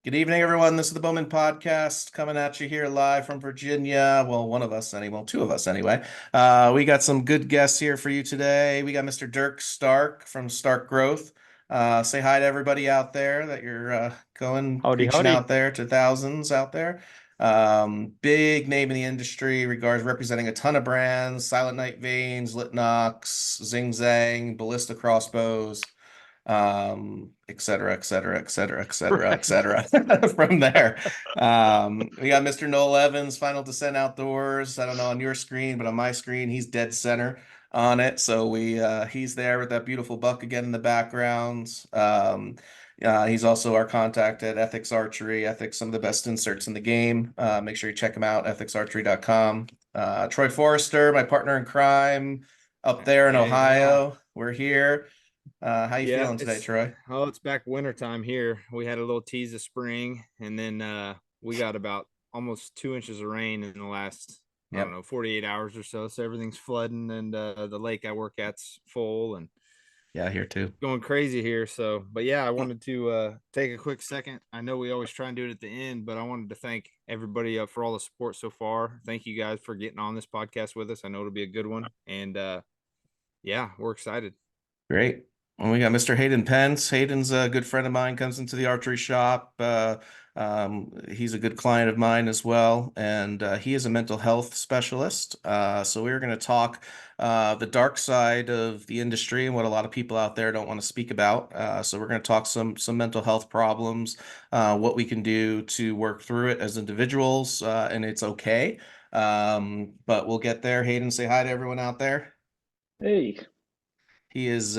Good evening, everyone. This is the Bowmen podcast coming at you here live from Virginia. Well, one of us anyway, well, two of us anyway. We got some good guests here for you today. We got Mr. Durk Stark from Stark Growth. Say hi to everybody out there that you're going Howdy, reaching howdy. out there to thousands out there. Big name in the industry, regards representing a ton of brands: Silent Night Veins, Litnox, Zing Zang, Ballista Crossbows, et cetera, et cetera, et cetera, et cetera, et cetera. From there, we got Mr. Noel Evans, Final Descent Outdoors. I don't know on your screen, but on my screen, he's dead center on it. So he's there with that beautiful buck again in the background. He's also our contact at Ethics Archery. Ethics, some of the best inserts in the game. Make sure you check him out, ethicsarchery.com. Troy Forrester, my partner in crime, up there in Hey, yeah. Ohio. We're here. How you Yeah, feeling today, Troy? it's back wintertime here. We had a little tease of spring, and then we got about almost 2 inches of rain in the last, I don't Yep. know, 48 hours or so. So everything's flooding, and the lake I work at's full and Yeah, here too. going crazy here. So, but yeah, I wanted to take a quick second. I know we always try and do it at the end, but I wanted to thank everybody for all the support so far. Thank you guys for getting on this podcast with us. I know it'll be a good one, and yeah, we're excited. Great. Well, we got Mr. Hayden Pence. Hayden's a good friend of mine, comes into the archery shop. He's a good client of mine as well, and he is a mental health specialist. So we're going to talk the dark side of the industry and what a lot of people out there don't want to speak about. So we're going to talk some mental health problems, what we can do to work through it as individuals, and it's okay. But we'll get there. Hayden, say hi to everyone out there. Hey, He is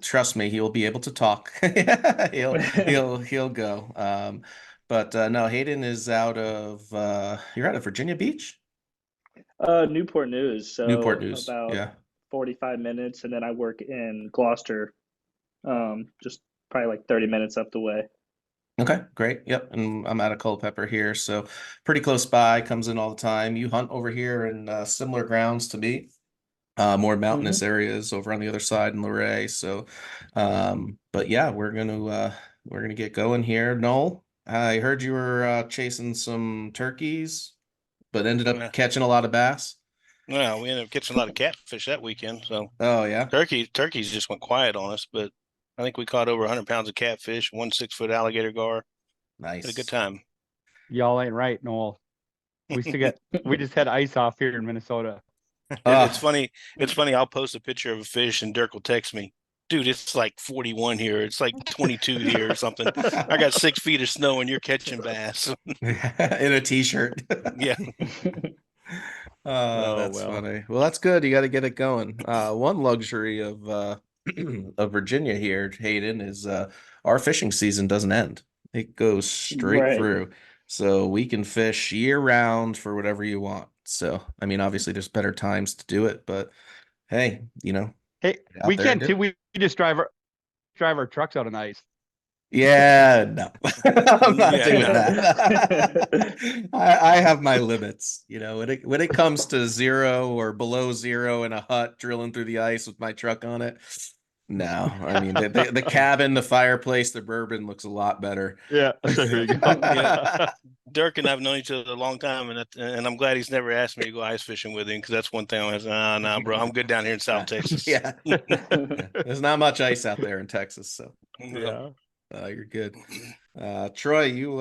trust me, he will be able to talk. He'll go. But no, Hayden is out of you're out of Virginia Beach? Newport News, Newport so News. about Yeah. 45 minutes, and then I work in Gloucester, just probably like 30 minutes up the way. Okay, great. Yep. And I'm out of Culpeper here, so pretty close by, comes in all the time. You hunt over here in similar grounds to me. More mountainous Hmm. areas over on the other side in Luray. So but yeah, we're gonna get going here. Noel, I heard you were chasing some turkeys, but ended up Yeah. catching a lot of bass. Well, we ended up catching a lot of catfish that weekend. So Oh yeah. turkeys just went quiet on us, but I think we caught over 100 pounds of catfish, 1 6-foot alligator gar. Had a good Nice. time. Y'all ain't right, Noel. We just had ice off here in Minnesota. It's Oh, funny. It's funny. I'll post a picture of a fish and Dirk will text me, dude, it's like 41 here. It's like 22 here or something. I got 6 feet of snow and you're catching bass. in a t-shirt. Yeah. Oh, Oh that's well. funny. Well, that's good. You got to get it going. One luxury of of Virginia here, Hayden, is our fishing season doesn't end. It goes straight Right. through. So we can fish year round for whatever you want. So, I mean, obviously there's better times to do it, but hey, Hey, get out we there and can do too. it. We just drive our trucks out on ice. Yeah, no, I'm not Yeah, doing no. that. I have my limits, when it comes to zero or below zero in a hut drilling through the ice with my truck on it. No, I mean the cabin, the fireplace, the bourbon looks a lot better. Yeah, there you go. Yeah. Dirk and I've known each other a long time, and I'm glad he's never asked me to go ice fishing with him because that's one thing I was, nah, bro, I'm good down here in South Texas. Yeah, yeah. There's not much ice out there in Texas, so No. Yeah. you're good. Troy, you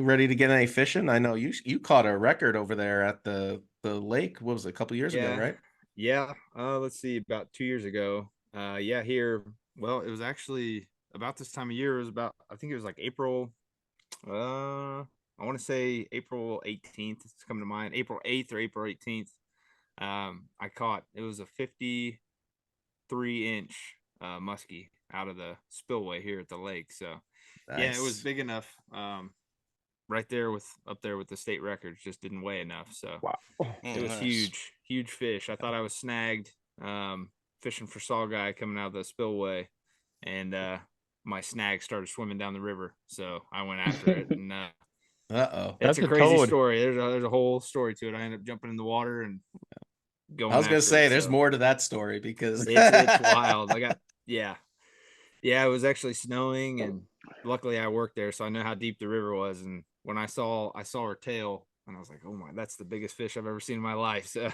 ready to get any fishing? I know you caught a record over there at the lake. What was it, a couple years ago, Yeah. right? Yeah. Let's see, about 2 years ago. Yeah, here. Well, it was actually about this time of year. It was about, I think it was like April. I want to say April 18th. It's coming to mind. April 8th or April 18th. I caught, it was a 53-inch muskie out of the spillway here at the lake. So yeah, it was Nice. big enough. Right there with up there with the state records, just didn't weigh enough. So Wow. it was Nice. huge fish. I thought I was snagged fishing for saw guy coming out of the spillway, and my snag started swimming down the river. So I went after it, and Uh-oh. it's That's a a crazy toad. story. There's a whole story to it. I ended up jumping in the water and I going was gonna after it. say there's So more to that story because it's wild. I got yeah. Yeah, it was actually snowing, and luckily I worked there, so I know how deep the river was. And when I saw her tail, and I was like, oh my, that's the biggest fish I've ever seen in my life. So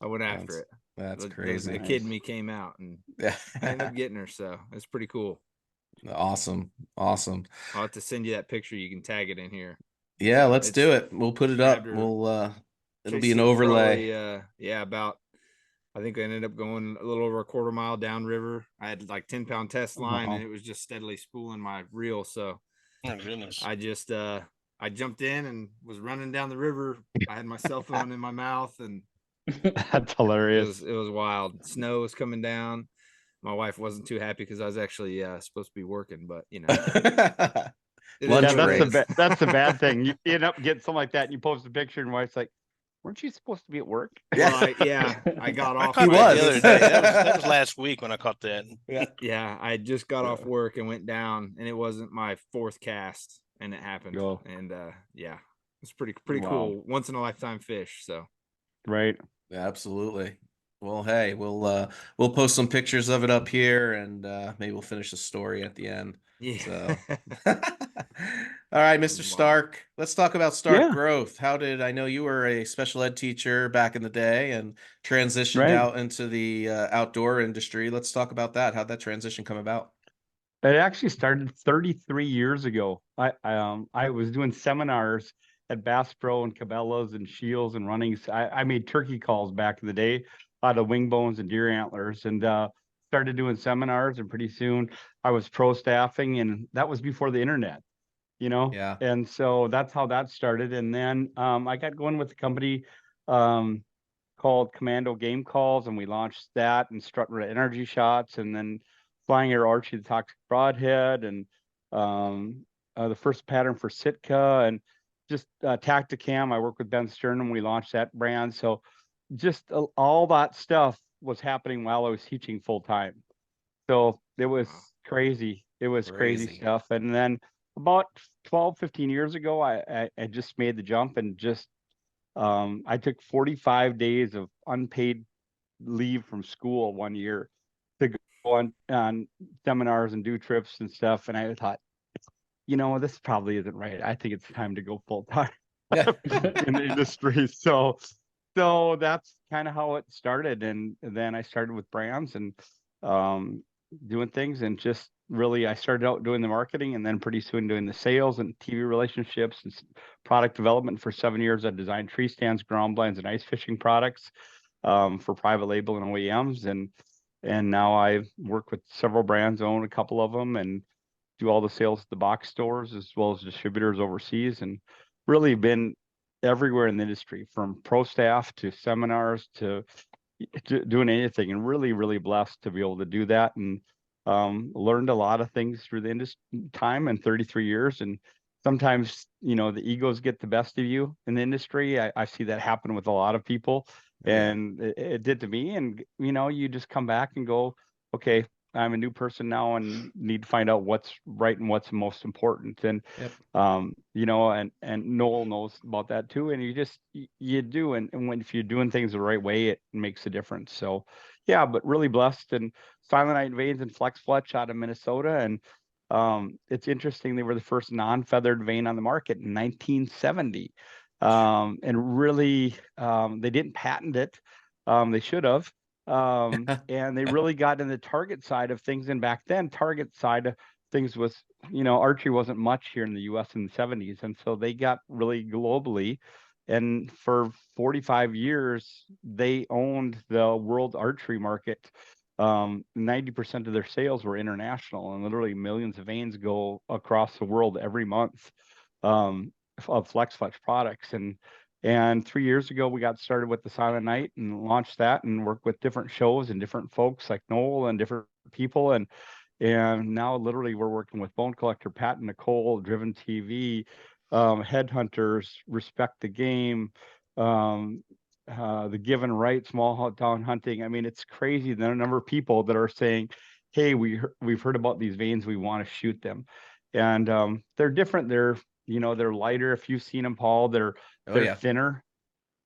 I went after it. That's The crazy. kid in me came out, and Yeah. I ended up getting her. So it's pretty cool. Awesome. Awesome. I'll have to send you that picture. You can tag it in here. Yeah, let's do it. We'll put it up. grabbed her, We'll it'll be chased an her overlay. probably, about, I think I ended up going a little over a quarter mile downriver. I had like 10-pound test line, Wow. and it was just steadily spooling my reel. So Oh goodness. I just I jumped in and was running down the river. I had my cell phone in my mouth, and That's it hilarious. was wild. Snow was coming down. My wife wasn't too happy because I was actually supposed to be working, but you know, it Lunch is Yeah, what it break. is. that's the bad thing. You end up getting something like that, and you post a picture, and wife's like, "Weren't you supposed to be at work?" Well, I got I off. caught He that was. the other day. That was last week when I caught that. Yeah. Yeah, I just got off work and went down, and it wasn't my fourth cast, and it happened. Oh. And yeah, it's pretty Wow. cool. Once in a lifetime fish. So Right. Absolutely. Well, hey, we'll post some pictures of it up here, and maybe we'll finish the story at the end. yeah. So, all right, Mr. Wow. Stark, let's talk about Stark Yeah. growth. I know you were a special ed teacher back in the day and transitioned Right. out into the outdoor industry. Let's talk about that. How'd that transition come about? It actually started 33 years ago. I was doing seminars at Bass Pro and Cabela's and Shields and Runnings. I made turkey calls back in the day out of wing bones and deer antlers, and started doing seminars. And pretty soon I was pro staffing, and that was before the internet, you know. Yeah. And so that's how that started. And then I got going with the company um, called Commando Game Calls, and we launched that and Strutted Energy Shots, and then Flying Air Archery, the Toxic Broadhead, and the first pattern for Sitka, and just Tacticam. I work with Ben Stern, and we launched that brand. So just all that stuff was happening while I was teaching full time. So it was Wow. crazy. It was crazy Crazy. stuff. And then about 12, 15 years ago, I just made the jump, and just I took 45 days of unpaid leave from school one year to go on seminars and do trips and stuff. And I thought, this probably isn't right. I think it's time to go full time Yeah. in the industry. So that's kind of how it started. And then I started with brands and doing things, and just really, I started out doing the marketing, and then pretty soon doing the sales and TV relationships and product development. For 7 years, I designed tree stands, ground blinds, and ice fishing products for private label and OEMs. And now I work with several brands, own a couple of them, and do all the sales at the box stores as well as distributors overseas, and really been everywhere in the industry, from pro staff to seminars to doing anything, and really, really blessed to be able to do that. And learned a lot of things through the industry time in 33 years. And sometimes, the egos get the best of you in the industry. I see that happen with a lot of people, and it did to me. And, you just come back and go, okay, I'm a new person now and need to find out what's right and what's most important. And, Yep. and Noel knows about that too. And you do. And if you're doing things the right way, it makes a difference. So yeah, but really blessed. And Silent Night Veins and FlexFletch out of Minnesota. And it's interesting. They were the first non-feathered vein on the market in 1970. And really, they didn't patent it. They should have. And they really got in the target side of things. And back then, target side of things was, archery wasn't much here in the US in the 70s. And so they got really globally. And for 45 years, they owned the world archery market. 90% of their sales were international, and literally millions of vanes go across the world every month of FlexFletch products. And 3 years ago, we got started with the Silent Night and launched that, and worked with different shows and different folks like Noel and different people. And now literally we're working with Bone Collector, Pat and Nicole, Driven TV, Headhunters, Respect the Game, the Given Right, Small Town Hunting. I mean, it's crazy the number of people that are saying, hey, we've heard about these veins, we want to shoot them. And they're different. They're lighter. If you've seen them, Paul, they're yeah. thinner,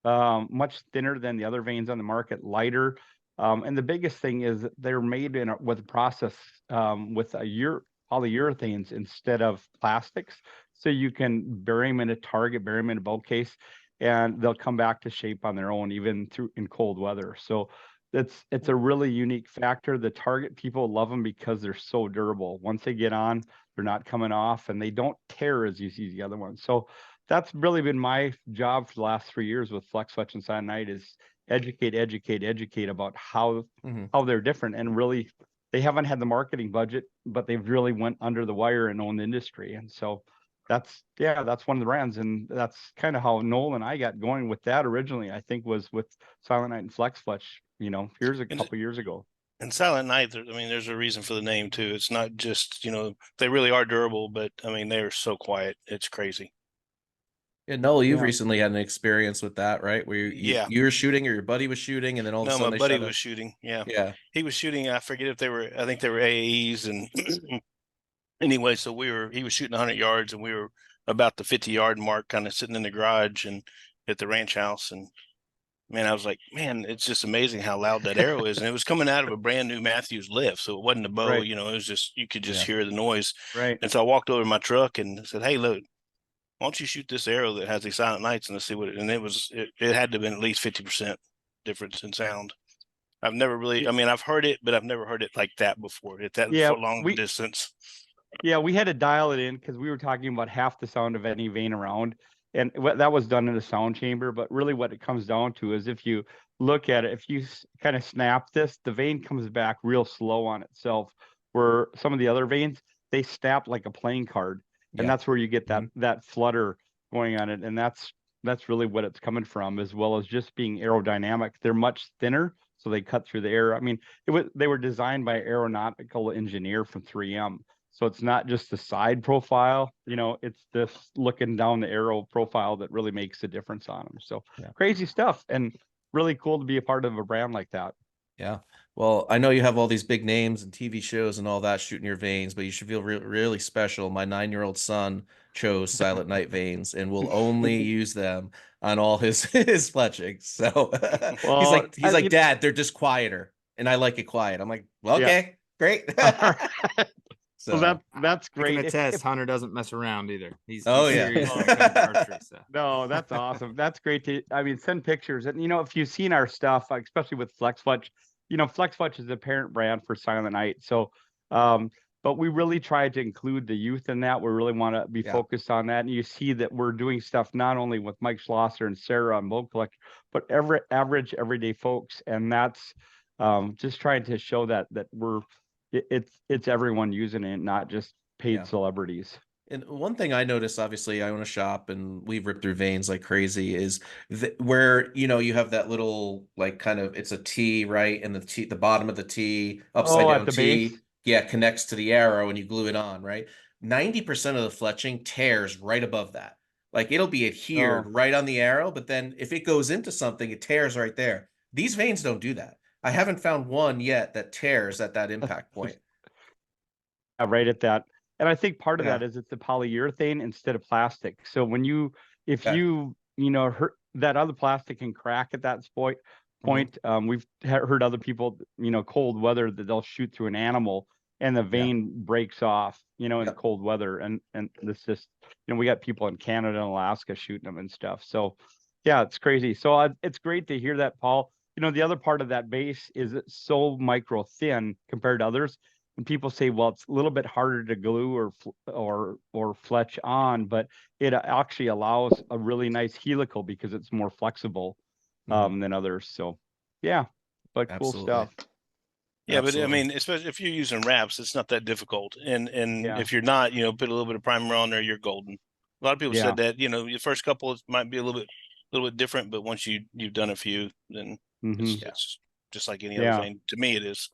much thinner than the other veins on the market, lighter. And the biggest thing is that they're made with a process with a polyurethanes instead of plastics. So you can bury them in a target, bury them in a boat case, and they'll come back to shape on their own, even in cold weather. So it's a really unique factor. The target people love them because they're so durable. Once they get on, they're not coming off, and they don't tear as you see the other ones. So that's really been my job for the last 3 years with FlexFletch and Silent Night, is educate about how they're different. And really, they haven't had the marketing budget, but they've really went under the wire and owned the industry. And so that's one of the brands. And that's kind of how Noel and I got going with that originally, I think, was with Silent Night and FlexFletch, a couple years ago. And Silent Night, I mean, there's a reason for the name too. It's not just, they really are durable, but I mean, they're so quiet. It's crazy. Yeah, Noel, you've recently had an experience with that, right? Where you were shooting, or your buddy was shooting, and then all of a sudden my buddy was shooting. Yeah. He was shooting. I forget if I think they were AAEs, and anyway, so he was shooting 100 yards, and we were about the 50-yard mark, kind of sitting in the garage and at the ranch house. And man, I was like, man, it's just amazing how loud that arrow is. And it was coming out of a brand new Matthews lift. So it wasn't a bow, Right. it was just, you could just hear the noise. Right. And so I walked over to my truck and said, hey, look, why don't you shoot this arrow that has these Silent Nights, and let's see what and it had to have been at least 50% difference in sound. I've never really, I've heard it, but I've never heard it like that before at that long distance. Yeah, we had to dial it in because we were talking about half the sound of any vane around, and that was done in a sound chamber. But really what it comes down to is, if you look at it, if you kind of snap this, the vane comes back real slow on itself, where some of the other vanes, they snap like a playing card. And that's where you get that flutter going on it. And that's really what it's coming from, as well as just being aerodynamic. They're much thinner, so they cut through the air. I mean, they were designed by an aeronautical engineer from 3M. So it's not just the side profile, it's this looking down the arrow profile that really makes a difference on them. So crazy stuff, and really cool to be a part of a brand like that. Yeah. Well, I know you have all these big names and TV shows and all that shooting your vanes, but you should feel really special. My 9-year-old son chose Silent Night vanes and will only use them on all his fletching. So he's like, Dad, they're just quieter, and I like it quiet. I'm like, well, okay, great. So that's great. I can attest, Hunter doesn't mess around either. He's serious when it comes to archery stuff. No, that's awesome. That's great send pictures. And if you've seen our stuff, especially with FlexFletch, FlexFletch is the parent brand for Silent Night. So but we really try to include the youth in that. We really want to be focused on that. And you see that we're doing stuff not only with Mike Schlosser and Sarah on Boat Collector, but average everyday folks. And that's just trying to show that it's everyone using it, not just paid celebrities. And one thing I noticed, obviously, I own a shop and we rip through vanes like crazy, is where, you have that little, like, kind of, it's a T, right? And the bottom of the T, upside down T, connects to the arrow, and you glue it on, right? 90% of the fletching tears right above that. Like, it'll be adhered right on the arrow, but then if it goes into something, it tears right there. These vanes don't do that. I haven't found one yet that tears at that impact point. Right at that. And I think part of that is it's the polyurethane instead of plastic. So when if you hurt that other plastic can crack at that point, we've heard other people, cold weather, that they'll shoot through an animal and the vein breaks off, in cold weather. And this just, we got people in Canada and Alaska shooting them and stuff. So yeah, it's crazy. So it's great to hear that, Paul. The other part of that base is it's so micro thin compared to others. And people say, well, it's a little bit harder to glue or fletch on, but it actually allows a really nice helical because it's more flexible than others. So yeah, but cool stuff. Yeah, but I mean, especially if you're using wraps, it's not that difficult. And if you're not, put a little bit of primer on there, you're golden. A lot of people said that, your first couple might be a little bit different, but once you've done a few, then it's just like any other thing. To me, it is.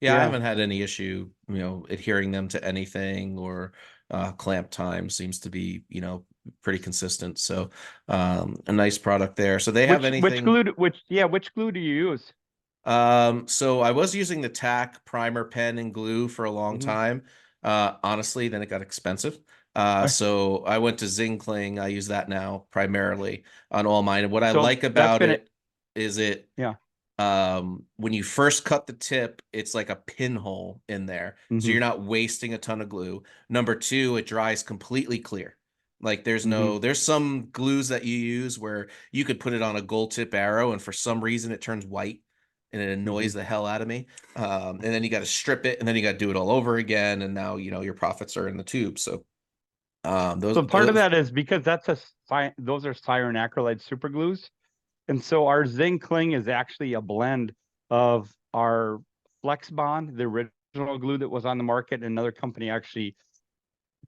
Yeah, I haven't had any issue, adhering them to anything, or clamp time seems to be, pretty consistent. So a nice product there. So they have anything. Which glue do you use? So I was using the Tack primer pen and glue for a long time. Honestly, then it got expensive. So I went to Zingkling. I use that now primarily on all mine. And what I like about it is when you first cut the tip, it's like a pinhole in there. So you're not wasting a ton of glue. Number two, it dries completely clear. Like there's some glues that you use where you could put it on a gold tip arrow and for some reason it turns white and it annoys the hell out of me. And then you got to strip it and then you got to do it all over again. And now, your profits are in the tube. So so part of that is because those are Siren acrylite super glues. And so our Zing Cling is actually a blend of our Flex Bond, the original glue that was on the market. And another company actually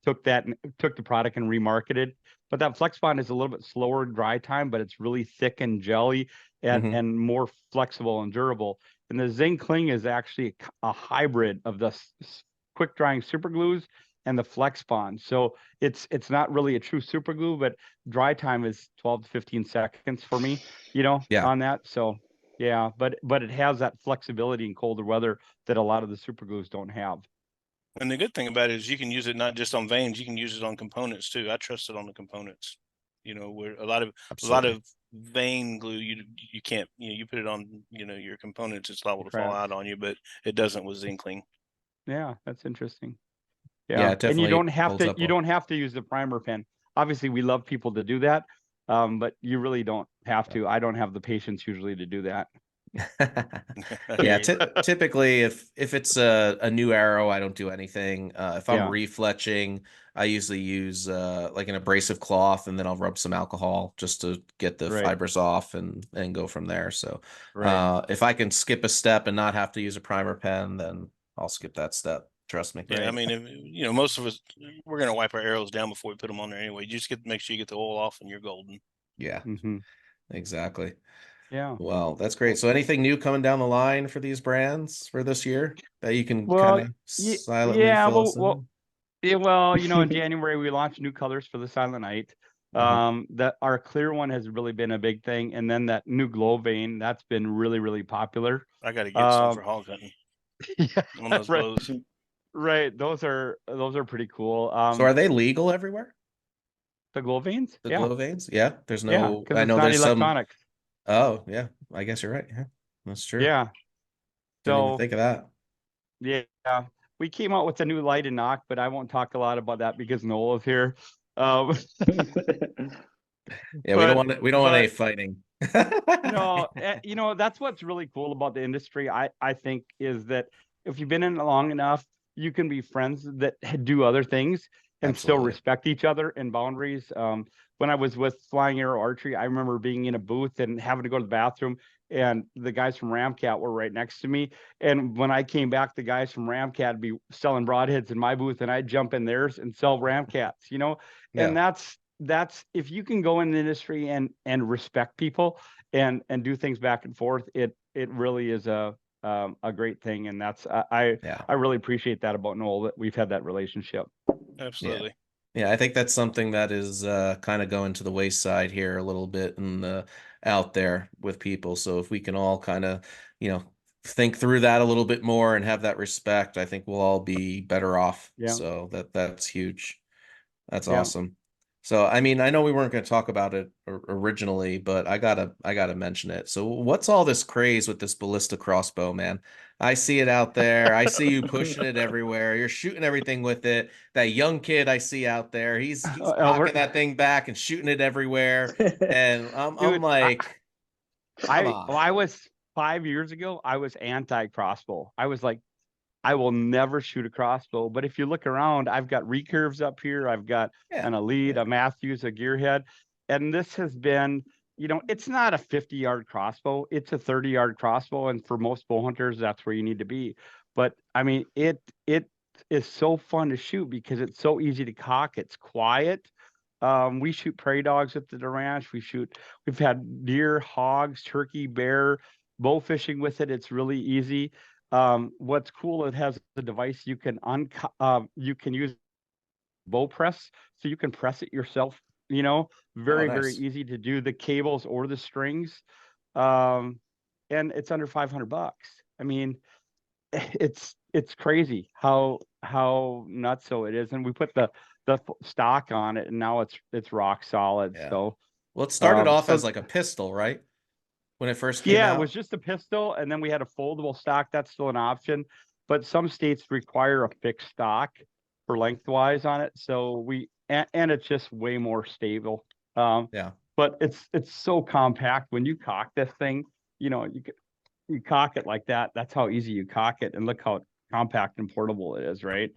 took the product and remarketed. But that Flex Bond is a little bit slower dry time, but it's really thick and jelly and more flexible and durable. And the Zing Cling is actually a hybrid of the quick drying super glues and the Flex Bond. So it's not really a true super glue, but dry time is 12 to 15 seconds for me, on that. So yeah, but it has that flexibility in colder weather that a lot of the super glues don't have. And the good thing about it is you can use it not just on vanes, you can use it on components too. I trust it on the components. Where a lot of vane glue, you can't, you put it on, your components, it's liable to fall out on you, but it doesn't with Zing Cling. Yeah, that's interesting. Yeah, it and you definitely don't have to use the primer pen. Obviously, we love people to do that, but you really don't have to. I don't have the patience usually to do that. Yeah, typically if it's a new arrow, I don't do anything. If I'm refletching, I usually use like an abrasive cloth and then I'll rub some alcohol just to get the fibers off and go from there. So if I can skip a step and not have to use a primer pen, then I'll skip that step. Trust me. Yeah, I mean, most of us, we're gonna wipe our arrows down before we put them on there anyway. You just make sure you get the oil off and you're golden. Yeah, exactly. Yeah. Well, that's great. So anything new coming down the line for these brands for this year that you can kind of silently fill us in? In January we launched new colors for the Silent Night. That our clear one has really been a big thing, and then that new glow vein that's been really, really popular. I got to get some for hog hunting. On those glows. Right, those are pretty cool. So are they legal everywhere? The glow veins? The glow veins? Yeah. There's no. I know there's electronic. Oh yeah, I guess you're right. Yeah, that's true. Yeah. Didn't even think of that. Yeah, we came out with a new light and knock, but I won't talk a lot about that because Noel is here. Yeah, we don't want any fighting. No, that's what's really cool about the industry. I think is that if you've been in it long enough, you can be friends that do other things and still respect each other and boundaries. When I was with Flying Arrow Archery, I remember being in a booth and having to go to the bathroom, and the guys from Ramcat were right next to me. And when I came back, the guys from Ramcat would be selling broadheads in my booth, and I'd jump in theirs and sell Ramcats, And that's if you can go in the industry and respect people and do things back and forth, it really is a great thing. And that's I really appreciate that about Noel, that we've had that relationship. Absolutely. Yeah, I think that's something that is kind of going to the wayside here a little bit and out there with people. So if we can all kind of, think through that a little bit more and have that respect, I think we'll all be better off. Yeah. So that's huge. That's awesome. So, I mean, I know we weren't going to talk about it originally, but I gotta mention it. So what's all this craze with this ballista crossbow, man? I see it out there. I see you pushing it everywhere. You're shooting everything with it. That young kid I see out there, he's cocking that thing back and shooting it everywhere. And I'm like, I was 5 years ago, I was anti-crossbow. I was like, I will never shoot a crossbow. But if you look around, I've got recurves up here. I've got an Elite, a Matthews, a Gearhead. And this has been, it's not a 50-yard crossbow. It's a 30-yard crossbow. And for most bow hunters, that's where you need to be. But I mean, it is so fun to shoot because it's so easy to cock. It's quiet. We shoot prairie dogs at the ranch. We've had deer, hogs, turkey, bear, bow fishing with it. It's really easy. What's cool, it has a device you can use bow press, so you can press it yourself, very easy to do the cables or the strings. And it's under $500. I mean, it's crazy how nutso it is. And we put the stock on it and now it's rock solid. So well, it started off as like a pistol, right? when it first came Yeah, out? it was just a pistol, and then we had a foldable stock. That's still an option, but some states require a fixed stock for lengthwise on it. So and it's just way more stable. Yeah. But it's so compact. When you cock this thing, you cock it like that. That's how easy you cock it, and look how compact and portable it is, right?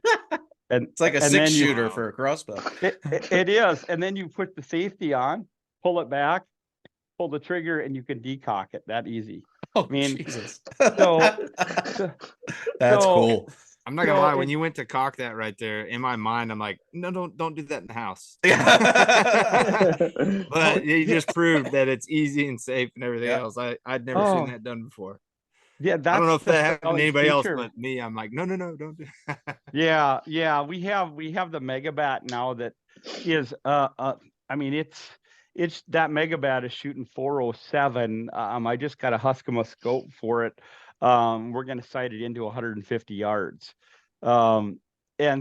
And It's like a and six then you shooter for a crossbow. it is, and then you put the safety on, pull it back, pull the trigger, and you can decock it that easy. Oh, I mean, Jesus. so That's cool. I'm not gonna lie. When you went to cock that right there, in my mind, I'm like, no, don't do that in the house. But you just proved that it's easy and safe and everything else. I'd never seen that done before. Yeah, I don't know if that's that the happened to selling anybody else, feature. but me, I'm like, no, don't do. Yeah, we have the Megabat now that is I mean it's that Megabat is shooting 407. I just got a Huskema scope for it. We're gonna sight it into 150 yards. And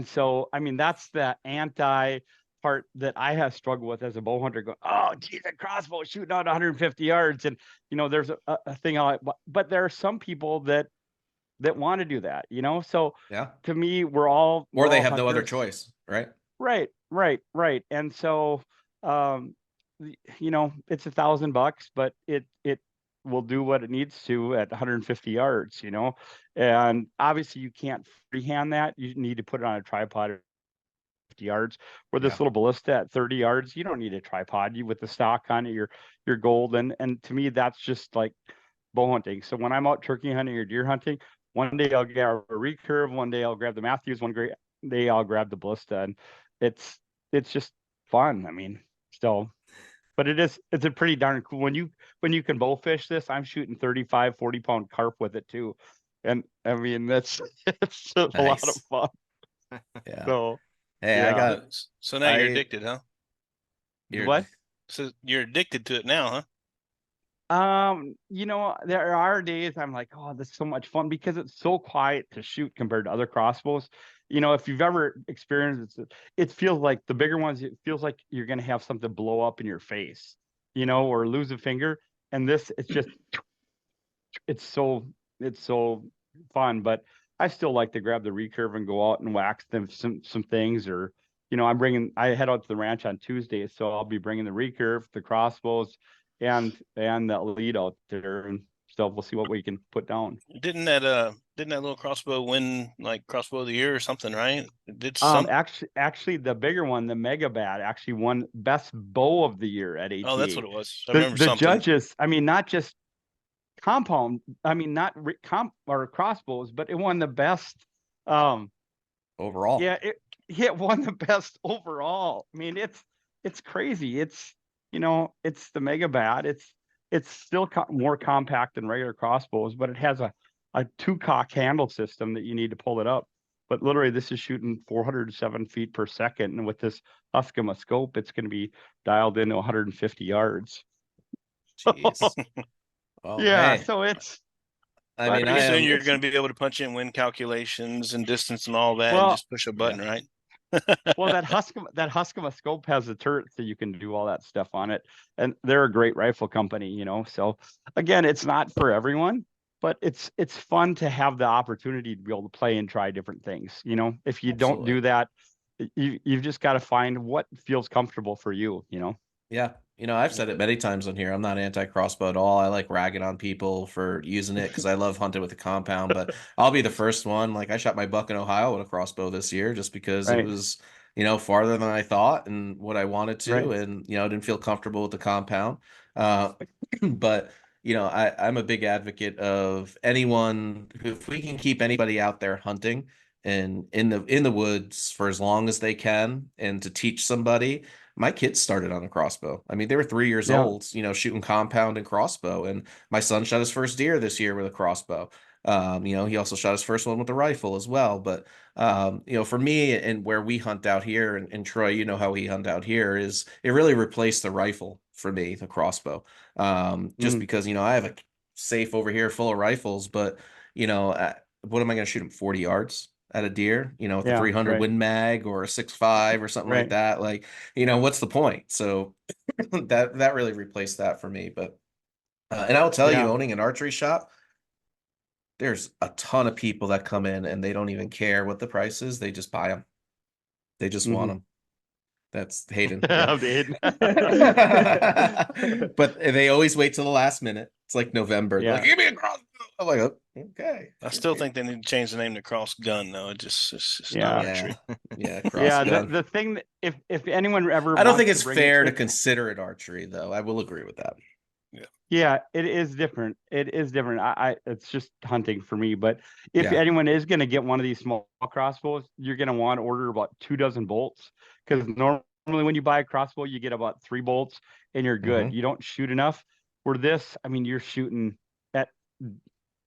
so I mean that's the anti part that I have struggled with as a bow hunter. Going, oh geez, a crossbow shooting out 150 yards, and there's a thing I like, but there are some people that want to do that, so Yeah. to me we're all Or they have no other hunters. choice, right? Right. And so it's $1,000, but it will do what it needs to at 150 yards, and obviously you can't freehand that. You need to put it on a tripod at 50 yards. Where this little ballista at 30 yards, you don't need a tripod. You with the stock on it, you're golden. And to me that's just like bow hunting. So when I'm out turkey hunting or deer hunting, one day I'll grab a recurve, one day I'll grab the Matthews, one great day I'll grab the ballista, and it's just fun. I mean, still, but it's a pretty darn cool when you can bow fish this. I'm shooting 35, 40-pound carp with it too, and I mean it's a lot of fun. Yeah. So hey, yeah. So now you're addicted, huh? What? So you're addicted to it now, huh? There are days I'm like, oh, this is so much fun because it's so quiet to shoot compared to other crossbows. If you've ever experienced it feels like the bigger ones, it feels like you're going to have something blow up in your face, or lose a finger. And this, it's so fun, but I still like to grab the recurve and go out and wax them some things, or, I head out to the ranch on Tuesday, so I'll be bringing the recurve, the crossbows, and the lead out there, and stuff. We'll see what we can put down. Didn't that little crossbow win like crossbow of the year or something, right? It did some. Actually the bigger one, the Megabat, actually won best bow of the year at ATA. Oh, that's what it was. I the remember something. Judges, I mean, not just compound, I mean, not or crossbows, but it won the best overall. Yeah, it won the best overall. I mean, it's crazy. It's it's the Megabat. It's still more compact than regular crossbows, but it has a 2-cock handle system that you need to pull it up. But literally, this is shooting 407 feet per second, and with this Huskema scope, it's going to be dialed into 150 yards. Jeez. Well, yeah, hey. so it's. I mean, pretty soon you're going to be able to punch in wind calculations and distance and all that, and just push a button, right? Well, that Huskema scope has a turret, so you can do all that stuff on it, and they're a great rifle company, So again, it's not for everyone, but it's fun to have the opportunity to be able to play and try different things. If you don't do that, you've just got to find what feels comfortable for you. Yeah. I've said it many times on here. I'm not anti-crossbow at all. I like ragging on people for using it because I love hunting with a compound. But I'll be the first one. Like, I shot my buck in Ohio with a crossbow this year just because it was, farther than I thought and what I wanted to. And, I didn't feel comfortable with the compound. But, I'm a big advocate of anyone who, if we can keep anybody out there hunting and in the woods for as long as they can, and to teach somebody. My kids started on a crossbow. I mean, they were 3 years old, shooting compound and crossbow. And my son shot his first deer this year with a crossbow. He also shot his first one with a rifle as well. But, for me and where we hunt out here, and Troy, how we hunt out here, is it really replaced the rifle for me, the crossbow. Just because, I have a safe over here full of rifles, but, what am I going to shoot him 40 yards? At a deer, with a 300 Win Mag or a 6.5 or something like that. Like, what's the point? So that really replaced that for me. But And I'll tell you, Yeah. owning an archery shop, there's a ton of people that come in and they don't even care what the price is. They just buy them. They just want them. That's Hayden. Yeah. Hayden. But they always wait till the last minute. It's like November. They're Yeah. like, give me a crossbow. I'm like, oh, okay. I still think they need to change the name to Cross Gun though. It's just not Yeah. archery. Yeah, cross Yeah, gun. the thing that if anyone ever I don't wants think to it's bring fair it, to consider it archery, though. I will agree with that. yeah, it is different. It is different. I it's just hunting for me. But if Yeah. anyone is going to get one of these small crossbows, you're going to want to order about 24 bolts, because normally when you buy a crossbow, you get about 3 bolts and you're good. You don't shoot enough. For this, I mean, you're shooting at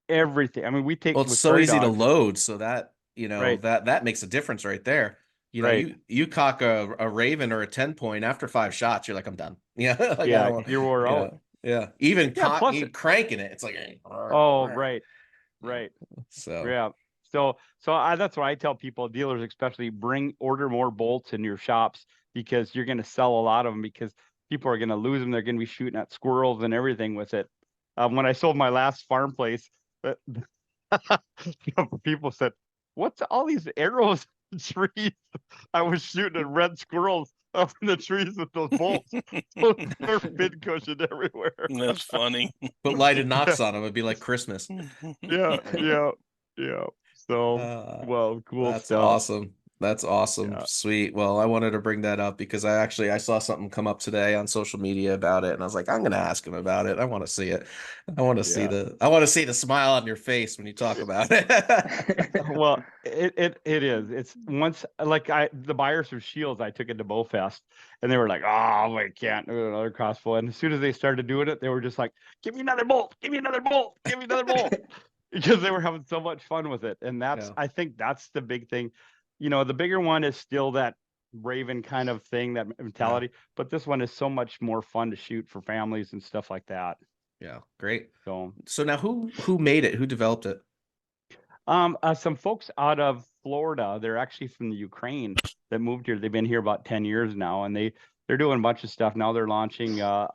everything. I mean, we take Well, it's with so prairie easy to dogs, load, so that right? that makes a difference right there. Right. You cock a raven or a 10 point after 5 shots, you're like, I'm done. Yeah, like I Yeah, don't, you're wore out. yeah. Even Yeah, plus cranking it, it's like, oh, right. So Yeah. So that's why I tell people, dealers especially, order more bolts in your shops, because you're going to sell a lot of them, because people are going to lose them. They're going to be shooting at squirrels and everything with it. When I sold my last farm place, people said, "What's all these arrows in trees?" I was shooting at red squirrels up in the trees with those bolts. So they're pincushion everywhere. That's funny. put lighted knocks on them, it'd be like Christmas. Yeah. So, well, cool That's stuff. awesome. That's awesome. Yeah. Sweet. Well, I wanted to bring that up because I saw something come up today on social media about it, and I was like, I'm gonna ask him about it. I want to see it. I want to see the smile on your face when you talk about it. Well, it is. It's once, like, the buyers for Shields, I took it to Bowfest, and they were like, "Oh, we can't do another crossbow." And as soon as they started doing it, they were just like, "Give me another bolt! Give me another bolt! Give me another bolt!" Because they were having so much fun with it. And I think that's the big thing. The bigger one is still that Raven kind of thing, that mentality, but this one is so much more fun to shoot for families and stuff like that. Yeah, great. So now who made it? Who developed it? some folks out of Florida, they're actually from the Ukraine, that moved here. They've been here about 10 years now, and they're doing a bunch of stuff. Now they're launching a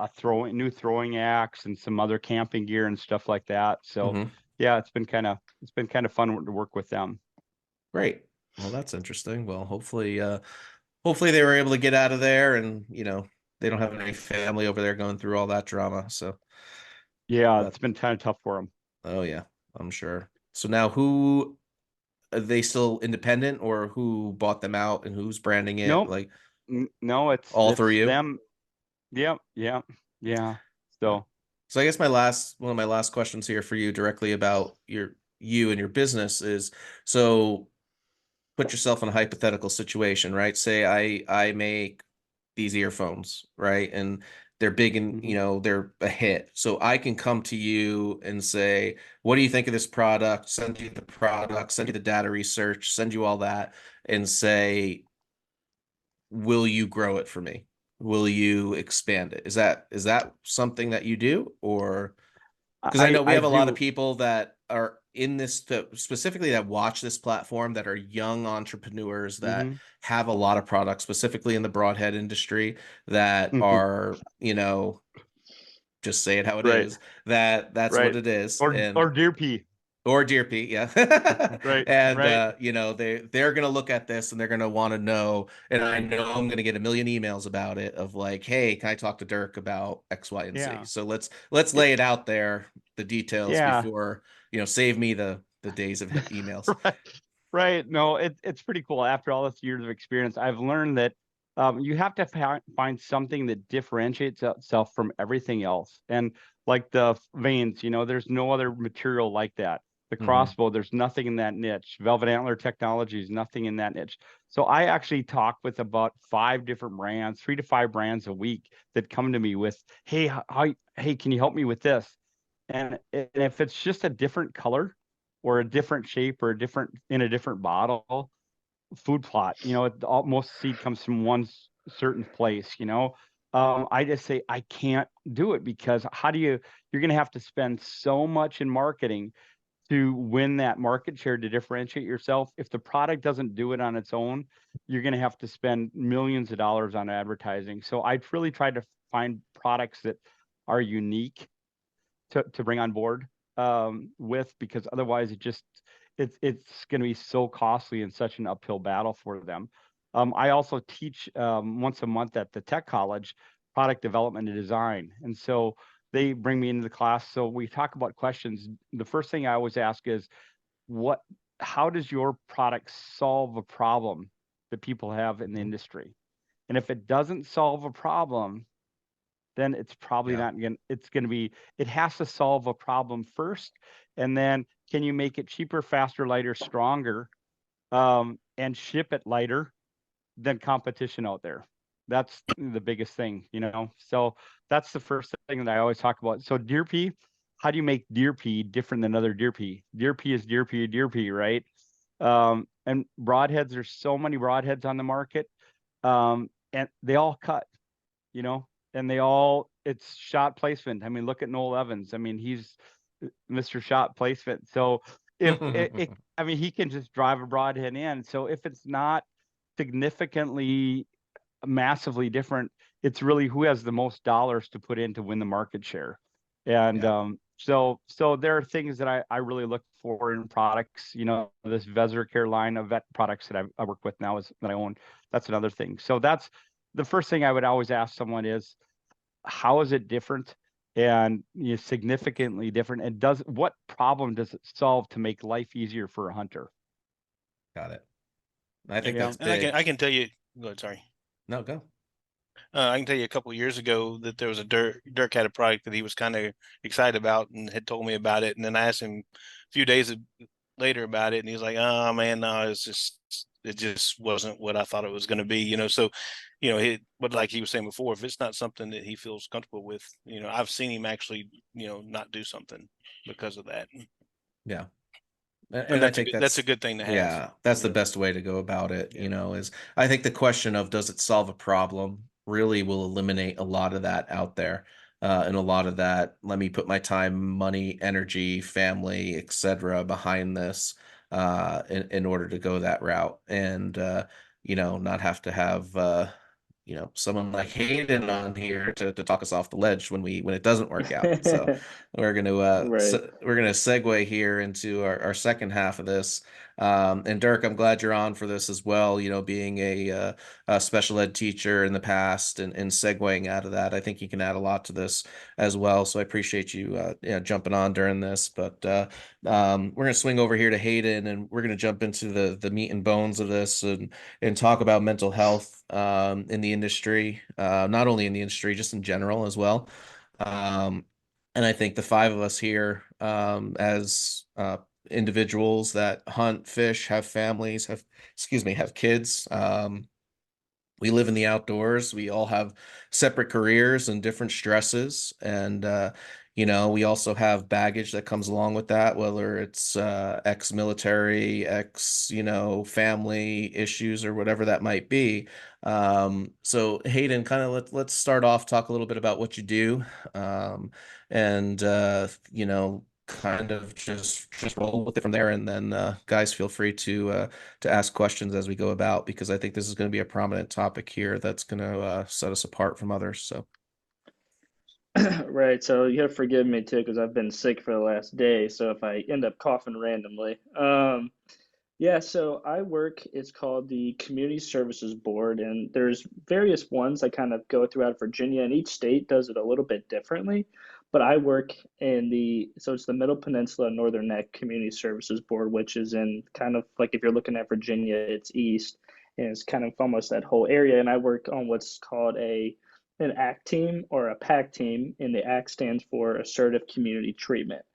new throwing axe and some other camping gear and stuff like that. So yeah, it's been kind of fun to work with them. Great. Well, that's interesting. Well, hopefully they were able to get out of there, and they don't have any family over there going through all that drama. So yeah, it's been kind of tough for them. Oh yeah, I'm sure. So now who are they still independent, or who bought them out and who's branding it? Nope. Like no, it's all three of them. Yeah. So I guess one of my last questions here for you directly about you and your business is, so put yourself in a hypothetical situation, right? Say I make these earphones, right? And they're big and they're a hit. So I can come to you and say, what do you think of this product? Send you the product, send you the data research, send you all that, and say, will you grow it for me? Will you expand it? Is that something that you do? Or because I know we have a lot of people that are in this, specifically that watch this platform, that are young entrepreneurs that have a lot of products, specifically in the broadhead industry, that are, just say it how it is, that's what it is. Or deer pea. Or deer pea, yeah. And they're gonna look at this and they're gonna want to know, and I know I'm gonna get a million emails about it, of like, hey, can I talk to Durk about X, Y, and Z? So let's lay it out there, the details, before save me the days of emails. Right. No, it's pretty cool. After all this years of experience, I've learned that you have to find something that differentiates itself from everything else. And like the vanes, there's no other material like that. The crossbow, there's nothing in that niche. Velvet Antler Technologies, nothing in that niche. So I actually talk with about 5 different brands, 3 to 5 brands a week, that come to me with, hey, can you help me with this? And if it's just a different color or a different shape or in a different bottle, food plot, most seed comes from one certain place, I just say, I can't do it, because you're going to have to spend so much in marketing to win that market share, to differentiate yourself. If the product doesn't do it on its own, you're going to have to spend millions of dollars on advertising. So I really try to find products that are unique, to bring on board with, because otherwise it's going to be so costly and such an uphill battle for them. I also teach once a month at the tech college product development and design, and so they bring me into the class. So we talk about questions. The first thing I always ask is, how does your product solve a problem that people have in the industry? And if it doesn't solve a problem, then it's probably not going to, it has to solve a problem first. And then can you make it cheaper, faster, lighter, stronger, and ship it lighter than competition out there? That's the biggest thing, So that's the first thing that I always talk about. So deer pea, how do you make deer pea different than other deer pea? Deer pea is deer pea, right? And broadheads, there's so many broadheads on the market, and they all cut, and it's shot placement. I mean, look at Noel Evans. I mean, he's Mr. Shot Placement. So if I mean, he can just drive a broadhead in. So if it's not significantly massively different, it's really who has the most dollars to put in to win the market share. And so there are things that I really look for in products. This VesorCare line of vet products that I work with now that I own. That's another thing. So that's the first thing I would always ask someone is, how is it different and significantly different? And what problem does it solve to make life easier for a hunter? Got it. I think that's and big. I can tell you. Go ahead, sorry. No, go. I can tell you a couple of years ago that there was a Durk had a product that he was kind of excited about and had told me about it. And then I asked him a few days later about it, and he was like, "Oh man, no, it just wasn't what I thought it was going to be." So, but like he was saying before, if it's not something that he feels comfortable with, I've seen him actually, not do something because of that. Yeah. And I think that's a good thing to have. Yeah, that's the best way to go about it, is I think the question of does it solve a problem really will eliminate a lot of that out there. And a lot of that, let me put my time, money, energy, family, etc. behind this in order to go that route, and not have to have someone like Hayden on here to talk us off the ledge when it doesn't work out. So we're gonna Right. we're gonna segue here into our second half of this. And Durk, I'm glad you're on for this as well. Being a special ed teacher in the past and segueing out of that, I think you can add a lot to this as well. So I appreciate you jumping on during this. But we're gonna swing over here to Hayden, and we're gonna jump into the meat and bones of this and talk about mental health in the industry, not only in the industry, just in general as well. And I think the five of us here, as individuals that hunt, fish, have families, have kids. We live in the outdoors. We all have separate careers and different stresses. And, we also have baggage that comes along with that, whether it's ex-military, family issues or whatever that might be. So Hayden, kind of let's start off, talk a little bit about what you do. And, kind of just roll with it from there. And then guys, feel free to ask questions as we go about, because I think this is going to be a prominent topic here that's going to set us apart from others. So Right. So you have to forgive me too, because I've been sick for the last day. So if I end up coughing randomly, yeah. So I work. It's called the Community Services Board, and there's various ones that kind of go throughout Virginia, and each state does it a little bit differently. But I work so it's the Middle Peninsula Northern Neck Community Services Board, which is in kind of like, if you're looking at Virginia, it's east, and it's kind of almost that whole area. And I work on what's called an ACT team, or a PAC team, and the ACT stands for Assertive Community Treatment.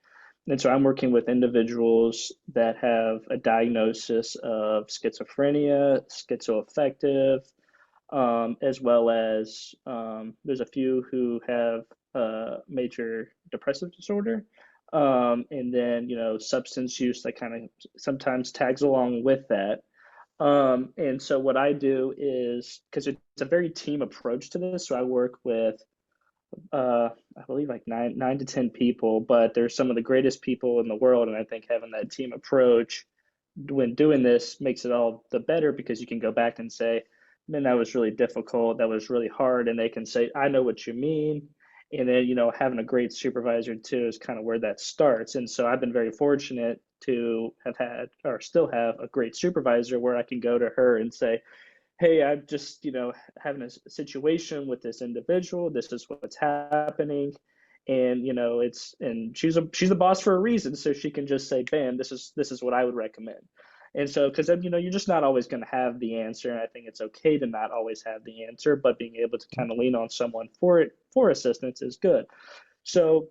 And so I'm working with individuals that have a diagnosis of schizophrenia, schizoaffective, as well as there's a few who have major depressive disorder. And then, substance use that kind of sometimes tags along with that. And so what I do is, because it's a very team approach to this, so I work with I believe like nine to 10 people, but they're some of the greatest people in the world. And I think having that team approach when doing this makes it all the better, because you can go back and say, man, that was really difficult. That was really hard. And they can say, I know what you mean. And then, having a great supervisor too is kind of where that starts. And so I've been very fortunate to have had, or still have, a great supervisor where I can go to her and say, hey, I'm just, having a situation with this individual. This is what's happening. And, and she's a boss for a reason. So she can just say, bam, this is what I would recommend. And so, because, you're just not always going to have the answer. And I think it's okay to not always have the answer, but being able to kind of lean on someone for assistance is good. So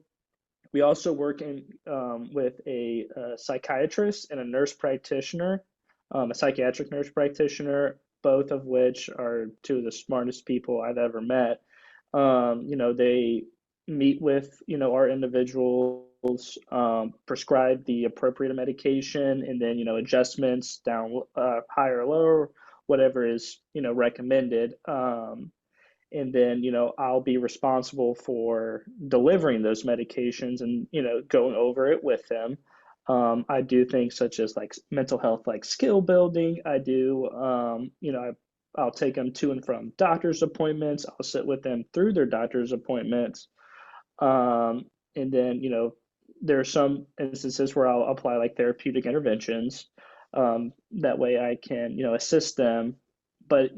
we also work with a psychiatrist and a nurse practitioner, a psychiatric nurse practitioner, both of which are two of the smartest people I've ever met. They meet with, our individuals, prescribe the appropriate medication, and then, adjustments down, higher or lower, whatever is, recommended. And then, I'll be responsible for delivering those medications and, going over it with them. I do things such as like mental health, like skill building. I do, I'll take them to and from doctor's appointments. I'll sit with them through their doctor's appointments. And then, there are some instances where I'll apply like therapeutic interventions. That way I can, assist them. But,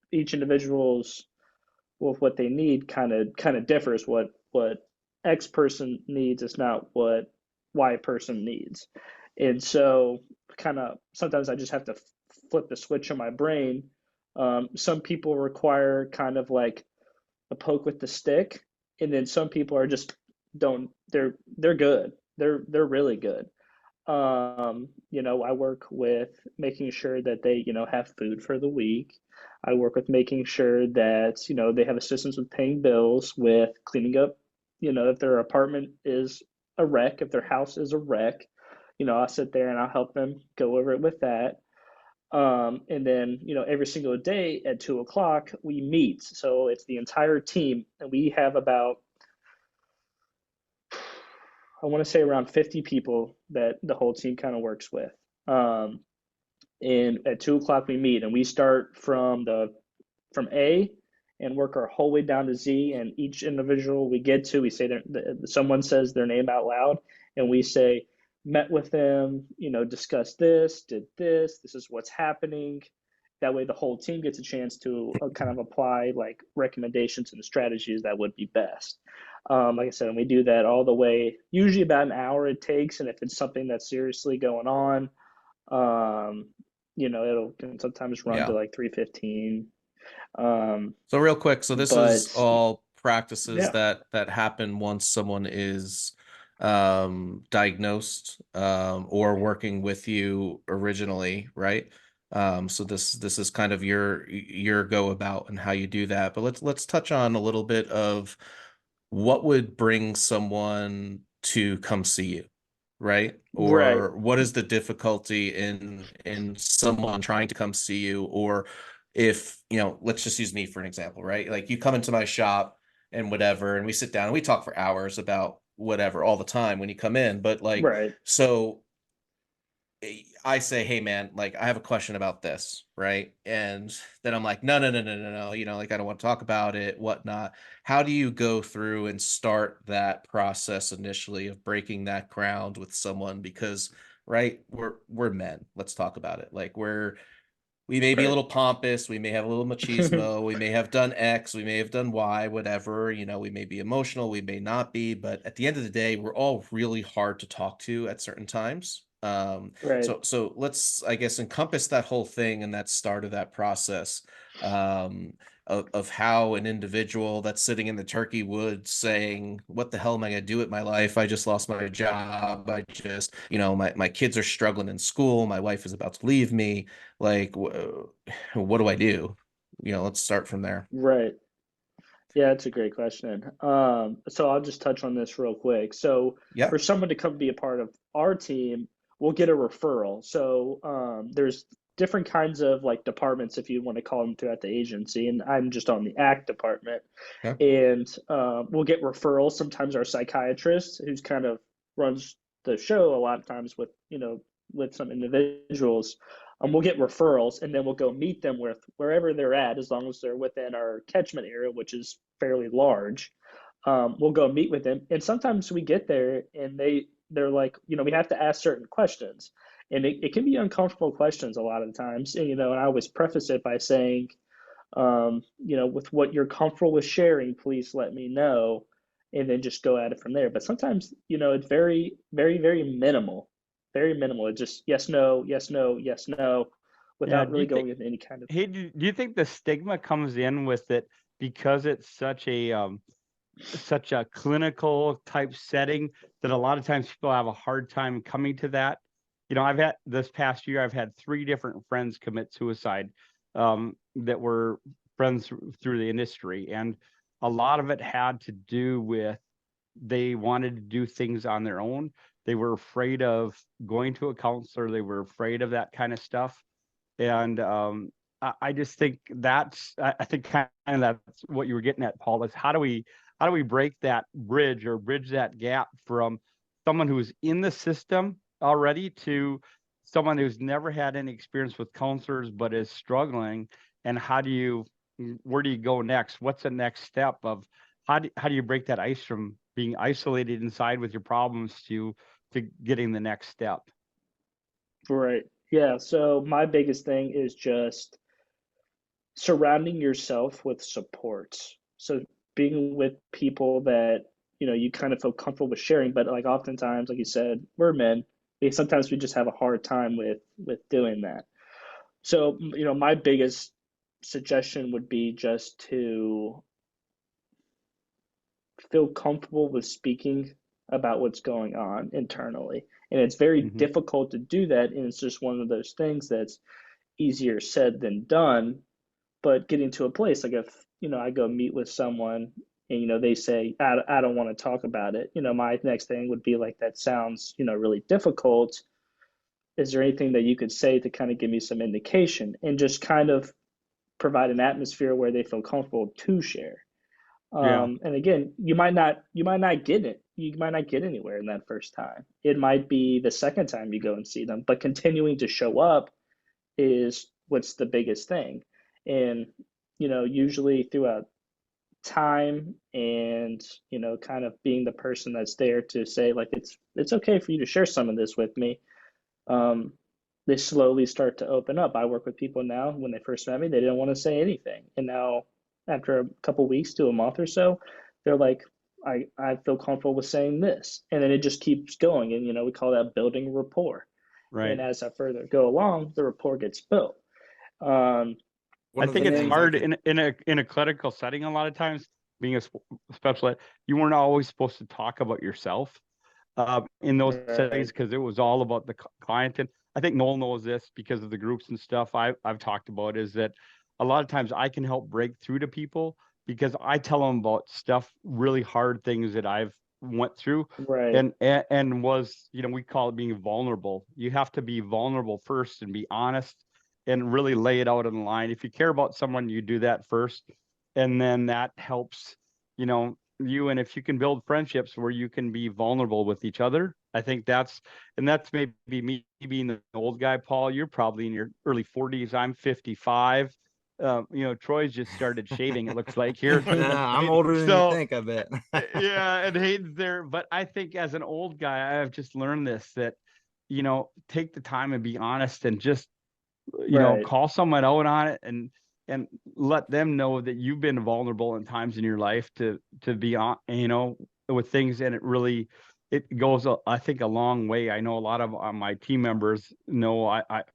each individual's, with what they need kind of differs. What X person needs is not what Y person needs. And so kind of sometimes I just have to flip the switch on my brain. Some people require kind of like a poke with the stick, and then some people are just don't they're good. They're really good. I work with making sure that they, have food for the week. I work with making sure that, they have assistance with paying bills, with cleaning up, if their apartment is a wreck, if their house is a wreck, I'll sit there and I'll help them go over it with that. And then, every single day at 2 o'clock, we meet. So it's the entire team, and we have about, I want to say around 50 people that the whole team kind of works with. And at 2 o'clock we meet, and we start from A and work our whole way down to Z. And each individual we get to, we say someone says their name out loud, and we say, met with them, discussed this, did this. This is what's happening. That way, the whole team gets a chance to kind of apply like recommendations and strategies that would be best. Like I said, and we do that all the way, usually about an hour it takes. And if it's something that's seriously going on, it'll can sometimes run to like 3:15. So real quick, so this is all practices yeah. that happen once someone is diagnosed or working with you originally, right? So this is kind of your go about and how you do that. But let's touch on a little bit of what would bring someone to come see you, right? Or what is the difficulty in someone trying to come see you? Or if, let's just use me for an example, right? Like you come into my shop and whatever, and we sit down and we talk for hours about whatever all the time when you come in. But like, so I say, hey man, like I have a question about this, right? And then I'm like, no, like I don't want to talk about it, whatnot. How do you go through and start that process initially of breaking that ground with someone? Because, right, we're men. Let's talk about it. Like we may be a little pompous, we may have a little machismo, we may have done X, we may have done Y, whatever, we may be emotional, we may not be, but at the end of the day, we're all really hard to talk to at certain times. So let's, I guess, encompass that whole thing and that start of that process of how an individual that's sitting in the turkey woods saying, what the hell am I going to do with my life? I just lost my job. I just, my kids are struggling in school. My wife is about to leave me. Like, what do I do? Let's start from there. Right. Yeah, that's a great question. So I'll just touch on this real quick. So for someone to come be a part of our team, we'll get a referral. So there's different kinds of like departments, if you want to call them, throughout the agency, and I'm just on the ACT department. And we'll get referrals. Sometimes our psychiatrist, who's kind of runs the show a lot of times with with some individuals, we'll get referrals, and then we'll go meet them with wherever they're at, as long as they're within our catchment area, which is fairly large. we'll go meet with them. And sometimes we get there and they're like, we have to ask certain questions. And it can be uncomfortable questions a lot of the times. And I always preface it by saying, with what you're comfortable with sharing, please let me know, and then just go at it from there. But sometimes, it's very, very, very minimal, very minimal. It's just yes, no, yes, no, yes, no, without really going into any kind of. Hey, do you think the stigma comes in with it because it's such a clinical type setting that a lot of times people have a hard time coming to that? I've had this past year, I've had 3 different friends commit suicide that were friends through the industry. And a lot of it had to do with they wanted to do things on their own. They were afraid of going to a counselor. They were afraid of that kind of stuff. And I just think I think kind of that's what you were getting at, Paul, is how do we break that bridge or bridge that gap from someone who's in the system already to someone who's never had any experience with counselors but is struggling? And where do you go next? What's the next step of how do you break that ice from being isolated inside with your problems to getting the next step? Right. Yeah. So my biggest thing is just surrounding yourself with supports. So being with people that, you kind of feel comfortable with sharing, but like oftentimes, like you said, we're men. Sometimes we just have a hard time with doing that. So, my biggest suggestion would be just to feel comfortable with speaking about what's going on internally. And it's very difficult to do that. And it's just one of those things that's easier said than done. But getting to a place, like if, I go meet with someone and, they say, I don't want to talk about it. My next thing would be like, that sounds, really difficult. Is there anything that you could say to kind of give me some indication and just kind of provide an atmosphere where they feel comfortable to share? And again, you might not get it. You might not get anywhere in that first time. It might be the second time you go and see them, but continuing to show up is what's the biggest thing. And, usually throughout time and, kind of being the person that's there to say like, it's okay for you to share some of this with me. They slowly start to open up. I work with people now, when they first met me, they didn't want to say anything. And now after a couple weeks to a month or so, they're like, I feel comfortable with saying this. And then it just keeps going. And, we call that building rapport. Right. And as I further go along, the rapport gets built. I think it's hard in a clinical setting. A lot of times, being a special ed, you weren't always supposed to talk about yourself in those settings because it was all about the client. And I think Noel knows this because of the groups and stuff I've talked about, is that a lot of times I can help break through to people because I tell them about stuff, really hard things that I've went through. Right. And was, we call it being vulnerable. You have to be vulnerable first and be honest and really lay it out on the line. If you care about someone, you do that first. And then that helps, you. And if you can build friendships where you can be vulnerable with each other, I think that's maybe me being the old guy, Paul. You're probably in your early 40s. I'm 55. Troy's just started shaving, it looks like here. I'm older than you think, I bet. Yeah, and Hayden's there. But I think as an old guy, I've just learned this, that, take the time and be honest and just, call someone out on it and let them know that you've been vulnerable in times in your life to be on, with things. And it goes, I think, a long way. I know a lot of my team members know I've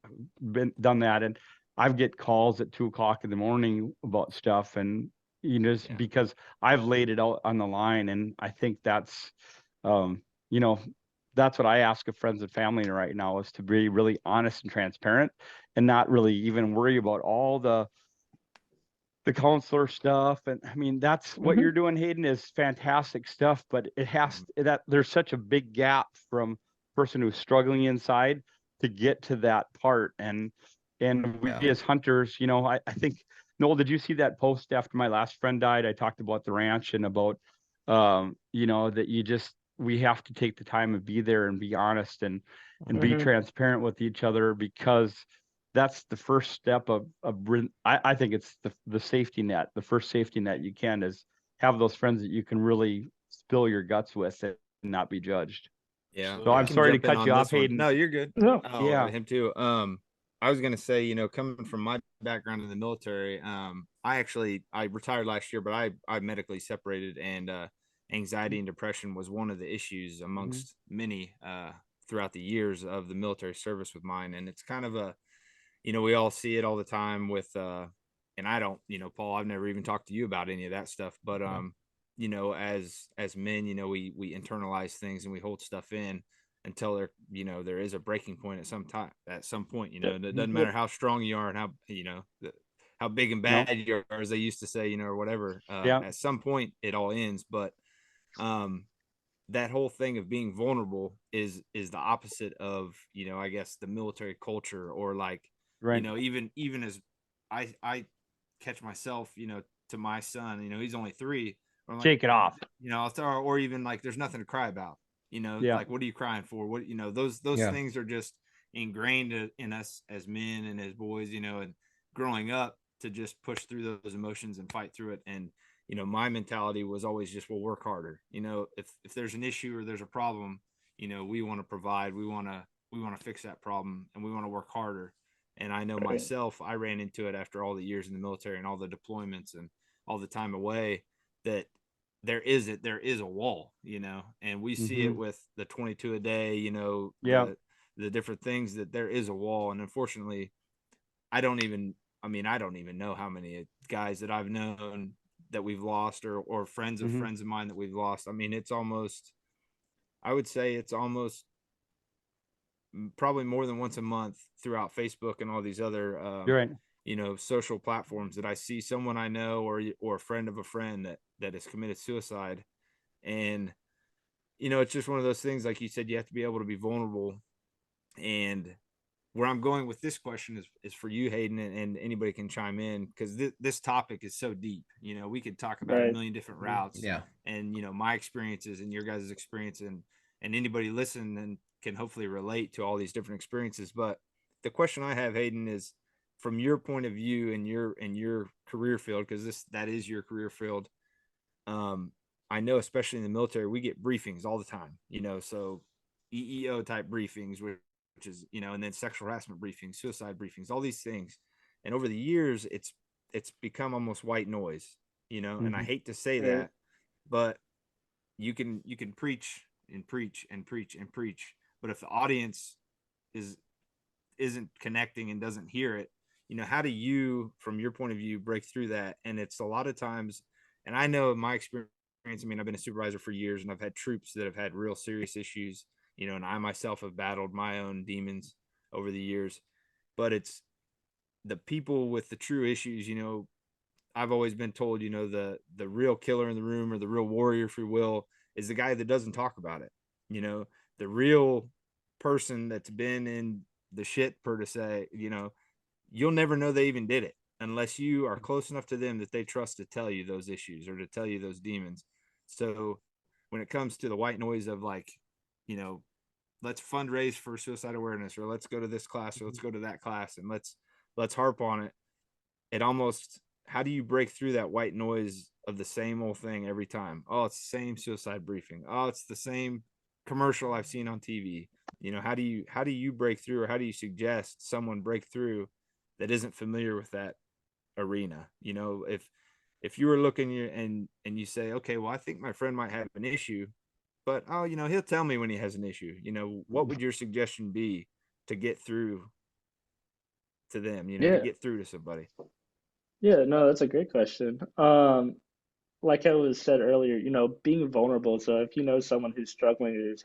done that, and I get calls at 2:00 in the morning about stuff, and because I've laid it out on the line. And I think that's, that's what I ask of friends and family right now, is to be really honest and transparent and not really even worry about all the counselor stuff. And I mean, that's what you're doing, Hayden, is fantastic stuff, but it has that there's such a big gap from person who's struggling inside to get to that part. And we as hunters, I think, Noel, did you see that post after my last friend died? I talked about the ranch and about, that we have to take the time and be there and be honest and be transparent with each other, because that's the first step of I think it's the safety net. The first safety net you can is have those friends that you can really spill your guts with and not be judged. Yeah. So I'm can sorry to jump in cut on you off, this one. Hayden. No, you're good. No. Oh, Yeah. him too. I was gonna say, you know, coming from my background in the military, I retired last year, but I medically separated, and anxiety and depression was one of the issues amongst many throughout the years of the military service with mine. And it's kind of a, you know, we all see it all the time with and I don't, you know, Paul, I've never even talked to you about any of that stuff, but you know, as men, you know, we internalize things and we hold stuff in until there, you know, there is a breaking point at some point, you know. And it doesn't matter how strong you are and how, you know, how big and bad you are, as they used to say, you know, or whatever. At some point it all ends. But that whole thing of being vulnerable is the opposite of, you know, I guess the military culture, or like, you know, even as I catch myself, you know, to my son, you know, he's only 3. I'm like, shake it off, you know, or even like, there's nothing to cry about, you know, like, what are you crying for? What, you know, those things are just ingrained in us as men and as boys, you know, and growing up to just push through those emotions and fight through it. And, you know, my mentality was always just, we'll work harder. You know, if there's an issue or there's a problem, you know, we want to provide, we want to fix that problem, and we want to work harder. And I know myself, I ran into it after all the years in the military and all the deployments and all the time away, that there is a wall, you know, and we see it with the 22 a day, you know, the different things, that there is a wall. And unfortunately, I don't even know how many guys that I've known that we've lost, or friends of friends of mine that we've lost. I mean, I would say it's almost probably more than once a month throughout Facebook and all these other you know, social platforms, that I see someone I know or a friend of a friend that has committed suicide. And, you know, it's just one of those things, like you said, you have to be able to be vulnerable. And where I'm going with this question is for you, Hayden, and anybody can chime in, because this topic is so deep. You know, we could talk about a million different routes, and, you know, my experiences and your guys' experience, and anybody listening and can hopefully relate to all these different experiences. But the question I have, Hayden, is from your point of view and your career field, because that is your career field. I know, especially in the military, we get briefings all the time, you know, so EEO type briefings, which is, you know, and then sexual harassment briefings, suicide briefings, all these things. And over the years, it's become almost white noise, you know, and I hate to say that, but you can preach and preach and preach and preach, but if the audience isn't connecting and doesn't hear it, you know, how do you, from your point of view, break through that? And it's a lot of times, and I know in my experience, I mean, I've been a supervisor for years, and I've had troops that have had real serious issues, you know, and I myself have battled my own demons over the years. But it's the people with the true issues, you know. I've always been told, you know, the real killer in the room, or the real warrior, if you will, is the guy that doesn't talk about it. You know, the real person that's been in the shit, per se, you know, you'll never know they even did it unless you are close enough to them that they trust to tell you those issues or to tell you those demons. So when it comes to the white noise of, like, you know, let's fundraise for suicide awareness, or let's go to this class, or let's go to that class, and let's harp on it. It almost, how do you break through that white noise of the same old thing every time? Oh, it's the same suicide briefing. Oh, it's the same commercial I've seen on TV. You know, how do you break through, or how do you suggest someone break through that isn't familiar with that arena? You know, if you were looking and you say, okay, well, I think my friend might have an issue, but, oh, you know, he'll tell me when he has an issue. You know, what would your suggestion be to get through to them, you know, to get through to somebody? Yeah, no, that's a great question. Like I was said earlier, you know, being vulnerable. So if you know someone who's struggling, who's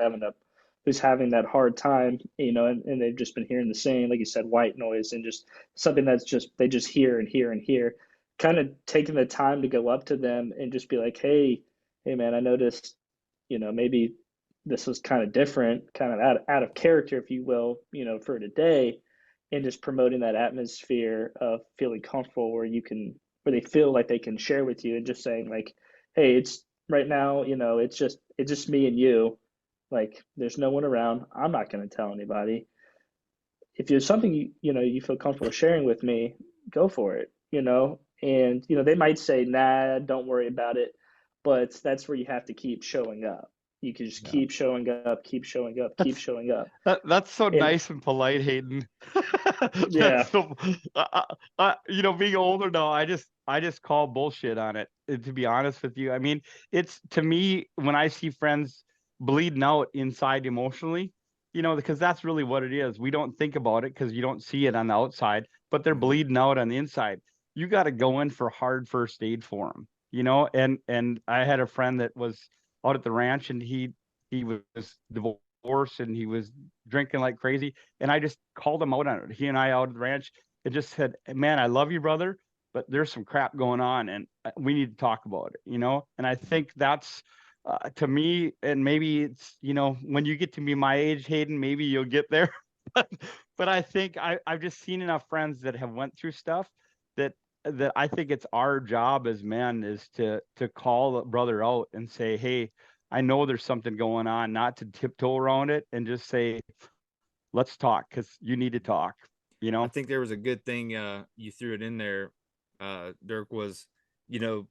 having that hard time, you know, and they've just been hearing the same, like you said, white noise, and just something that's just, they just hear and hear and hear, kind of taking the time to go up to them and just be like, hey man, I noticed, you know, maybe this was kind of different, kind of out of character, if you will, you know, for today, and just promoting that atmosphere of feeling comfortable where they feel like they can share with you, and just saying like, hey, it's right now, you know, it's just me and you. Like, there's no one around. I'm not going to tell anybody. If there's something you know you feel comfortable sharing with me, go for it, you know. And you know, they might say, nah, don't worry about it. but that's where you have to keep showing up. You can just keep showing up, keep showing up, keep showing up. That's so nice and polite, Hayden. Yeah. So, you know, being older now, I just call bullshit on it. To be honest with you, I mean, it's, to me, when I see friends bleeding out inside emotionally, you know, because that's really what it is. We don't think about it because you don't see it on the outside, but they're bleeding out on the inside. You got to go in for hard first aid for them, you know. And I had a friend that was out at the ranch, and he was divorced, and he was drinking like crazy. And I just called him out on it. He and I out at the ranch, and just said, man, I love you, brother, but there's some crap going on, and we need to talk about it, you know. And I think that's, to me, and maybe it's, you know, when you get to be my age, Hayden, maybe you'll get there. but I think I've just seen enough friends that have went through stuff that I think it's our job as men is to call a brother out and say, hey, I know there's something going on, not to tiptoe around it, and just say, let's talk, because you need to talk, you know? I think there was a good thing you threw it in there, Durk, was, you know,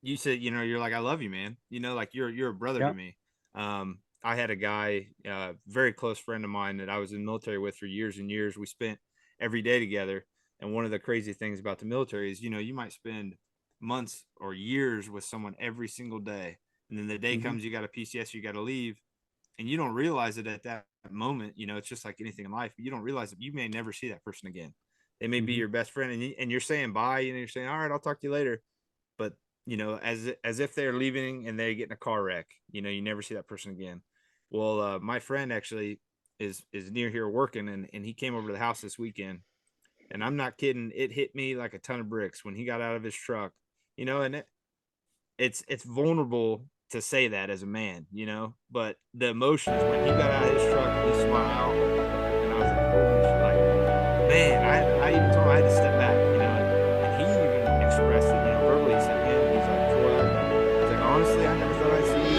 you said, you know, you're like, I love you, man. You know, like you're a brother to me. I had a guy, very close friend of mine that I was in the military with for years and years. We spent every day together. And one of the crazy things about the military is, you know, you might spend months or years with someone every single day. And then the day comes, you got a PCS, you got to leave. And you don't realize it at that moment. You know, it's just like anything in life. But you don't realize that you may never see that person again. They may be your best friend, and you're saying bye, and you're saying, all right, I'll talk to you later. But, you know, as if they're leaving and they get in a car wreck, you know, you never see that person again. Well, my friend actually is near here working, and he came over to the house this weekend. And I'm not kidding. It hit me like a ton of bricks when he got out of his truck, you know, and it's vulnerable to say that as a man, you know, but the emotions when he got out of his truck, he smiled, and I was like, holy shit, like, man, I even told him I had to step back, you know, and he even expressed it, you know, verbally. He said, man, he's like, Troy, he's like, honestly, I never thought I'd see you.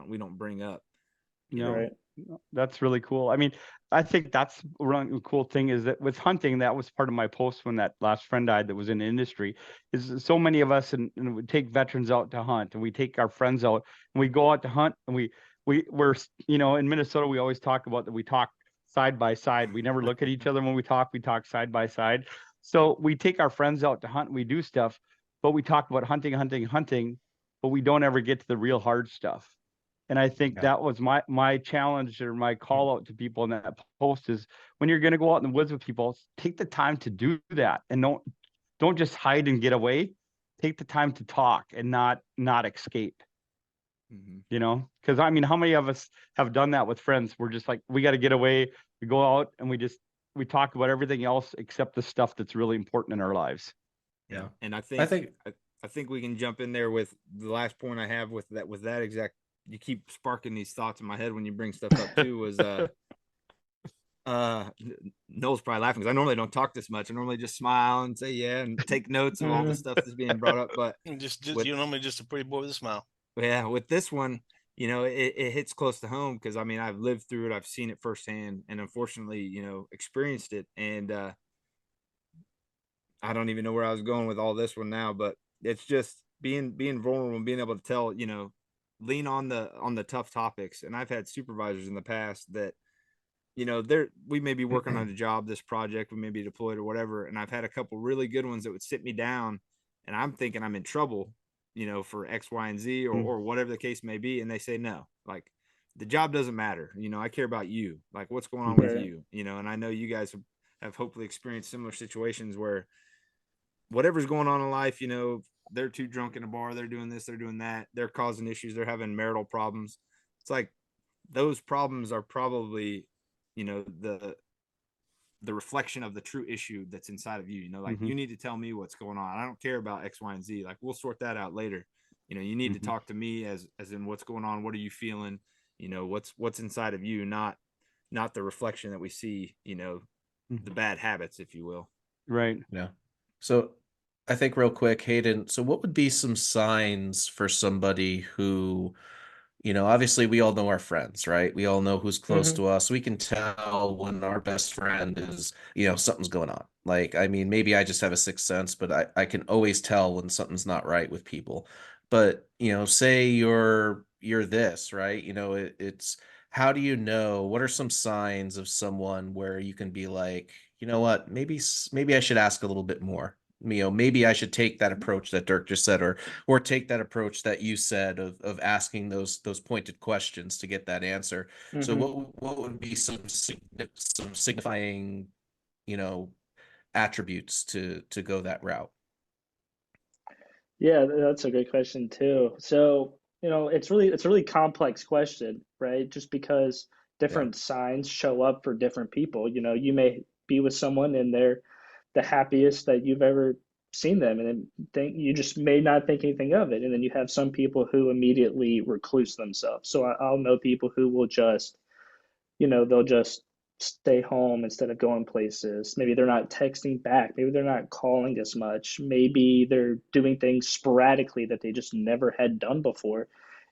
We don't bring up, you know. Right. That's really cool. I mean, I think that's a really cool thing is that with hunting, that was part of my post when that last friend died that was in the industry, is so many of us and we take veterans out to hunt, and we take our friends out and we go out to hunt, and we're, you know, in Minnesota, we always talk about that we talk side by side. We never look at each other when we talk side by side. So we take our friends out to hunt, and we do stuff, but we talk about hunting, but we don't ever get to the real hard stuff. And I think that was my challenge or my call out to people in that post is, when you're going to go out in the woods with people, take the time to do that, and don't just hide and get away. Take the time to talk and not escape. You know, because I mean, how many of us have done that with friends? We're just like, we got to get away. We go out and we talk about everything else except the stuff that's really important in our lives. Yeah. And I think we can jump in there with the last point I have with that exact. You keep sparking these thoughts in my head when you bring stuff up too. Was Noel's probably laughing because I normally don't talk this much. I normally just smile and say yeah and take notes of all the stuff that's being brought up. But just you normally just a pretty boy with a smile. Yeah, with this one, you know, it hits close to home because I mean I've lived through it, I've seen it firsthand, and unfortunately, you know, experienced it. And I don't even know where I was going with all this one now, but it's just being vulnerable and being able to tell, you know, lean on the tough topics. And I've had supervisors in the past that, you know, we may be working on a job, this project, we may be deployed or whatever, and I've had a couple really good ones that would sit me down, and I'm thinking I'm in trouble, you know, for X, Y, and Z or whatever the case may be, and they say no, like the job doesn't matter, you know, I care about you, like what's going on with you, you know. And I know you guys have hopefully experienced similar situations where whatever's going on in life, you know, they're too drunk in a bar, they're doing this, they're doing that, they're causing issues, they're having marital problems. It's like those problems are probably, you know, the reflection of the true issue that's inside of you. You know, like you need to tell me what's going on. I don't care about X, Y, and Z. Like we'll sort that out later. You know, you need to talk to me as in what's going on. What are you feeling? You know, what's inside of you, not the reflection that we see, you know, the bad habits, if you will. Right. Yeah. So I think real quick, Hayden, so what would be some signs for somebody who, you know, obviously we all know our friends, right? We all know who's close to us. We can tell when our best friend is, you know, something's going on. Like, I mean, maybe I just have a sixth sense, but I can always tell when something's not right with people. But, you know, say you're this, right? You know, it's how do you know, what are some signs of someone where you can be like, you know what, maybe I should ask a little bit more. You know, maybe I should take that approach that Durk just said, or take that approach that you said of asking those pointed questions to get that answer. So what would be some signifying, you know, attributes to go that route? Yeah, that's a great question too. So, you know, it's a really complex question, right? Just because different signs show up for different people. You know, you may be with someone and they're the happiest that you've ever seen them, and then you just may not think anything of it. And then you have some people who immediately recluse themselves. So I'll know people who will just, you know, they'll just stay home instead of going places. Maybe they're not texting back. Maybe they're not calling as much. Maybe they're doing things sporadically that they just never had done before.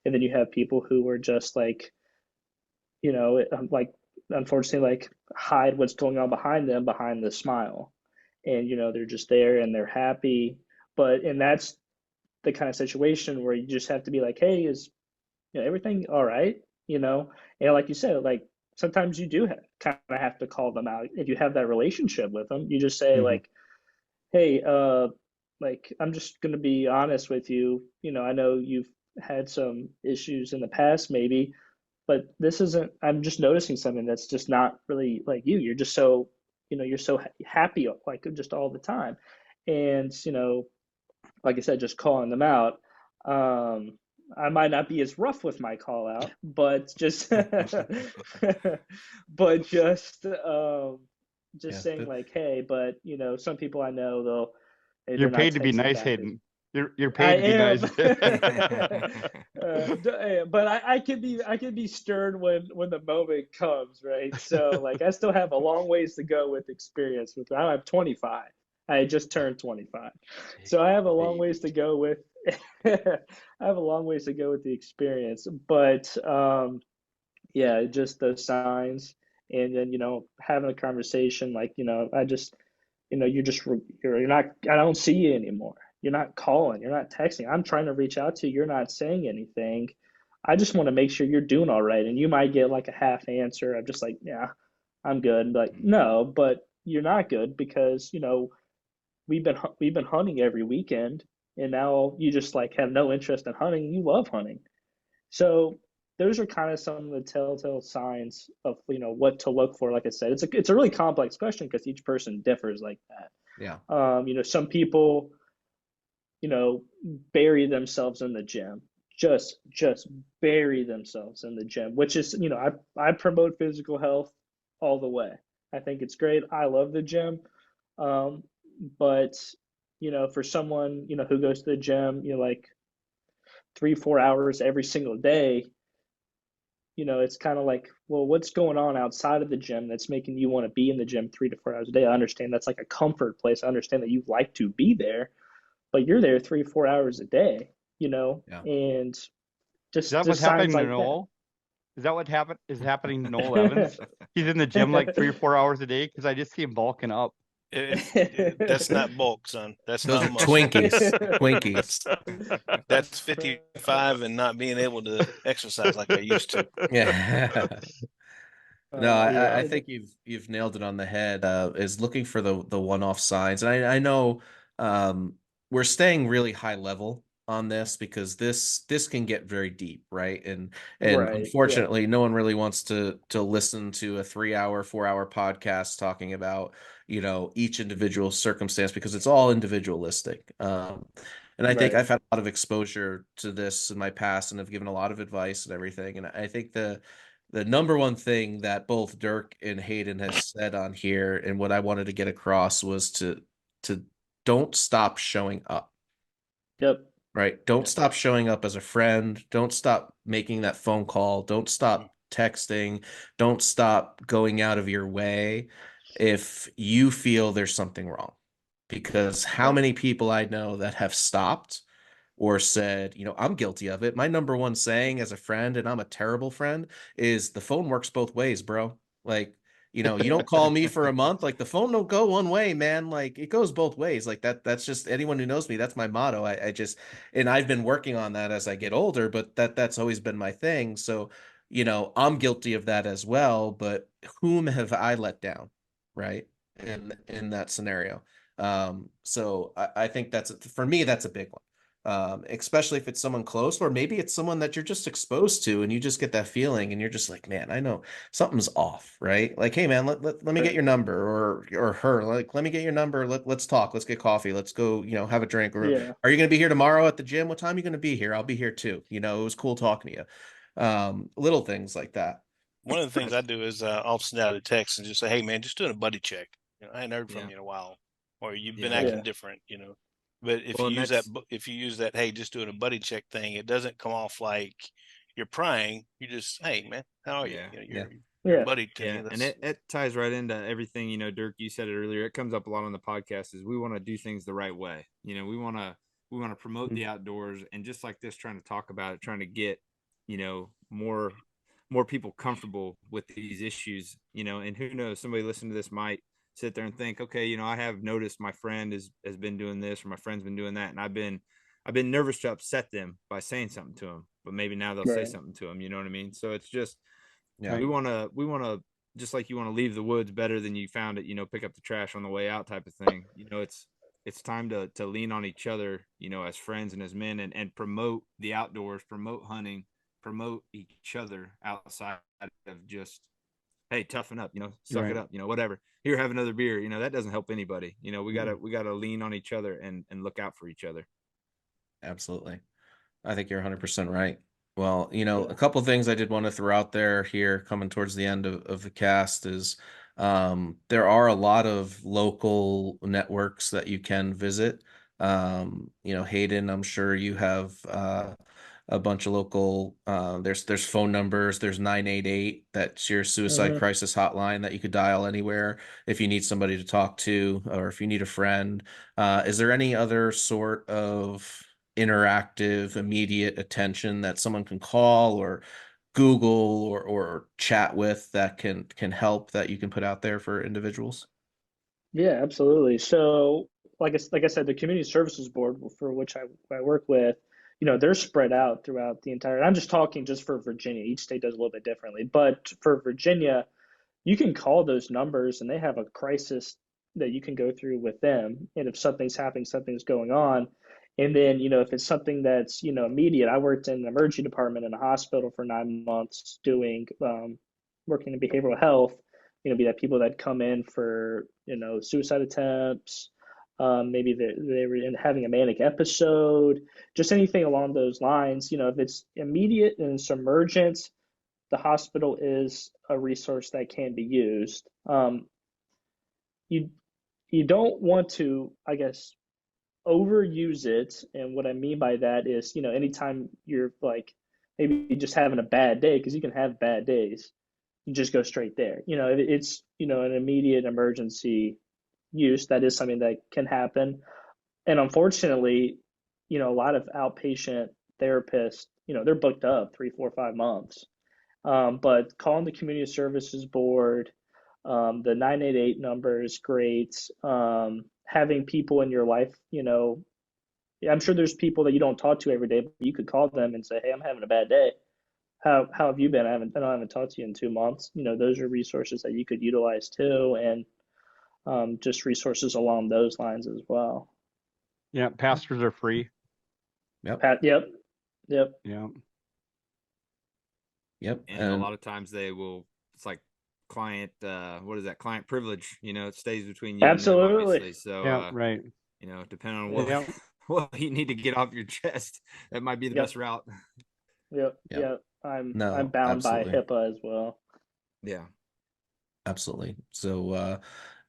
And then you have people who are just like, you know, like unfortunately, like hide what's going on behind them behind the smile. And, you know, they're just there and they're happy. And that's the kind of situation where you just have to be like, hey, is, you know, everything all right? You know, and like you said, like sometimes you do kind of have to call them out. If you have that relationship with them, you just say like, hey, like I'm just gonna be honest with you. You know, I know you've had some issues in the past, maybe, but this isn't. I'm just noticing something that's just not really like you. You're just so, you know, you're so happy like just all the time, and you know, like I said, just calling them out. I might not be as rough with my call out, but just but just saying like, hey, but you know, some people I know You're they're not paid to be texting nice, back. Hayden. You're paid to be nice. But I can be stern when the moment comes, right? So like I still have a long ways to go with experience. I'm 25. I just turned 25, so I have a long ways to go with. I have a long ways to go with the experience, but yeah, just those signs, and then you know having a conversation like you know I just you know you're not I don't see you anymore. You're not calling. You're not texting. I'm trying to reach out to you. You're not saying anything. I just want to make sure you're doing all right. And you might get like a half answer. I'm just like, yeah, I'm good. Like, no, but you're not good because, you know, we've been hunting every weekend and now you just like have no interest in hunting. You love hunting. So those are kind of some of the telltale signs of, you know, what to look for. Like I said, it's a really complex question because each person differs like that. Yeah. You know, some people, you know, bury themselves in the gym, just bury themselves in the gym, which is, you know, I promote physical health all the way. I think it's great. I love the gym. Um, but, you know, for someone, you know, who goes to the gym, you know, like 3, 4 hours every single day, you know, it's kind of like, well, what's going on outside of the gym that's making you want to be in the gym 3 to 4 hours a day? I understand that's like a comfort place. I understand that you like to be there, but you're there 3, 4 hours a day, you know, Yeah. and Is that what's just happening signs to like that. Noel? Is that what is happening to Noel Evans? He's in the gym like 3 or 4 hours a day because I just see him bulking up. That's not bulk, son. That's Those not are muscle. Twinkies. That's 55 and not being able to exercise like I used to. Yeah. No, Yeah. I think you've nailed it on the head. Is looking for the one-off signs, and I know we're staying really high level on this because this can get very deep, right? And Right. unfortunately, no one really wants to listen to a 3 hour, 4 hour podcast talking about, you know, each individual circumstance because it's all individualistic. And I think Right. I've had a lot of exposure to this in my past and have given a lot of advice and everything. And I think the number one thing that both Durk and Hayden has said on here and what I wanted to get across was to don't stop showing up. Yep. Right? Don't stop showing up as a friend. Don't stop making that phone call. Don't stop texting. Don't stop going out of your way if you feel there's something wrong. Because how many people I know that have stopped or said, I'm guilty of it. My number one saying as a friend, and I'm a terrible friend, is the phone works both ways, bro. Like, you don't call me for a month. Like the phone don't go one way, man. Like it goes both ways. Like that's just anyone who knows me. That's my motto. I just, and I've been working on that as I get older, but that's always been my thing. So, I'm guilty of that as well, but whom have I let down? Right. In that scenario. So I think for me, that's a big one. Especially if it's someone close, or maybe it's someone that you're just exposed to and you just get that feeling and you're just like, man, I know something's off, right? Like, hey man, let me get your number, or her, like, let me get your number. Let's talk. Let's get coffee. Let's go, have a drink. Or Yeah. are you going to be here tomorrow at the gym? What time are you going to be here? I'll be here too. It was cool talking to you. Little things like that. One of the things I do is I'll send out a text and just say, hey man, just doing a buddy check. I ain't heard from you in a while, or you've been acting different, But if if you use that, hey, just doing a buddy check thing, it doesn't come off like you're prying. You just, hey man, how are you? You're a buddy to me. And it ties right into everything. Dirk, you said it earlier. It comes up a lot on the podcast. Is we want to do things the right way. We want to promote the outdoors, and just like this, trying to talk about it, trying to get more people comfortable with these issues. And who knows, somebody listening to this might sit there and think, okay, I have noticed my friend has been doing this, or my friend's been doing that, and I've been nervous to upset them by saying something to them, but maybe now they'll say something to them. You know what I mean? So it's just, we want to, just like you want to leave the woods better than you found it, pick up the trash on the way out type of thing. It's time to lean on each other, as friends and as men, and promote the outdoors, promote hunting, promote each other outside of just, hey, toughen up, suck it up, whatever. Here, have another beer. That doesn't help anybody. We gotta lean on each other and look out for each other. Absolutely. I think you're 100% right. Well, a couple of things I did want to throw out there here coming towards the end of the cast is there are a lot of local networks that you can visit. Hayden, I'm sure you have a bunch of local, there's phone numbers. There's 988. That's your suicide crisis hotline that you could dial anywhere if you need somebody to talk to, or if you need a friend. Is there any other sort of interactive, immediate attention that someone can call or Google or chat with that can help, that you can put out there for individuals? Yeah, absolutely. So, like I said, the community services board for which I work with, they're spread out throughout the entire. I'm just talking just for Virginia. Each state does a little bit differently, but for Virginia, you can call those numbers and they have a crisis that you can go through with them. And if something's happening, something's going on. And then, if it's something that's, immediate, I worked in an emergency department in a hospital for 9 months doing, working in behavioral health, be that people that come in for, suicide attempts, maybe they were having a manic episode, just anything along those lines. If it's immediate and it's emergent, the hospital is a resource that can be used. You don't want to, I guess, overuse it. And what I mean by that is, anytime you're like maybe just having a bad day, because you can have bad days, you just go straight there. It's, an immediate emergency use. That is something that can happen. And unfortunately, a lot of outpatient therapists, they're booked up 3, 4, 5 months. But calling the community services board, the 988 number is great. Having people in your life, I'm sure there's people that you don't talk to every day, but you could call them and say, hey, I'm having a bad day. How have you been? I haven't talked to you in 2 months. Those are resources that you could utilize too, and just resources along those lines as well. Yeah, pastors are free. Yep. Yep. Yeah. Yep. And a lot of times it's like client, what is that? Client privilege, it stays between you Absolutely. and them, obviously. So, yeah, right. depending on well, you need to get off your chest. That might be the Yep. best route. Yep. Yep. Yep. I'm No, bound by absolutely. HIPAA as well. Yeah. Absolutely. So,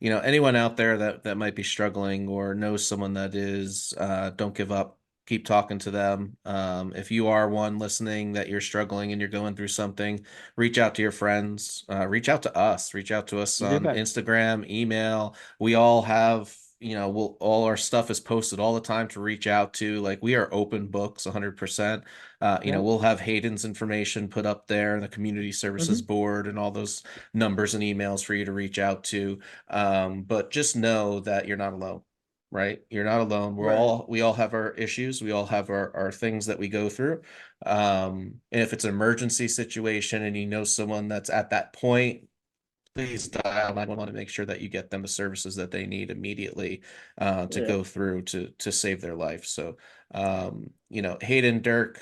anyone out there that might be struggling or knows someone that is, don't give up. Keep talking to them. If you are one listening that you're struggling and you're going through something, reach out to your friends. Reach out to us. Reach out to us You do on that. Instagram, email. We all have, all our stuff is posted all the time to reach out to. Like, we are open books 100%. Yep. We'll have Hayden's information put up there, the community services board, and all those numbers and emails for you to reach out to. But just know that you're not alone, right? You're not alone. We all have our issues. We all have our things that we go through. And if it's an emergency situation and you know someone that's at that point, please dial 911 to make sure that you get them the services that they need immediately to go through to save their life. So, Hayden, Dirk,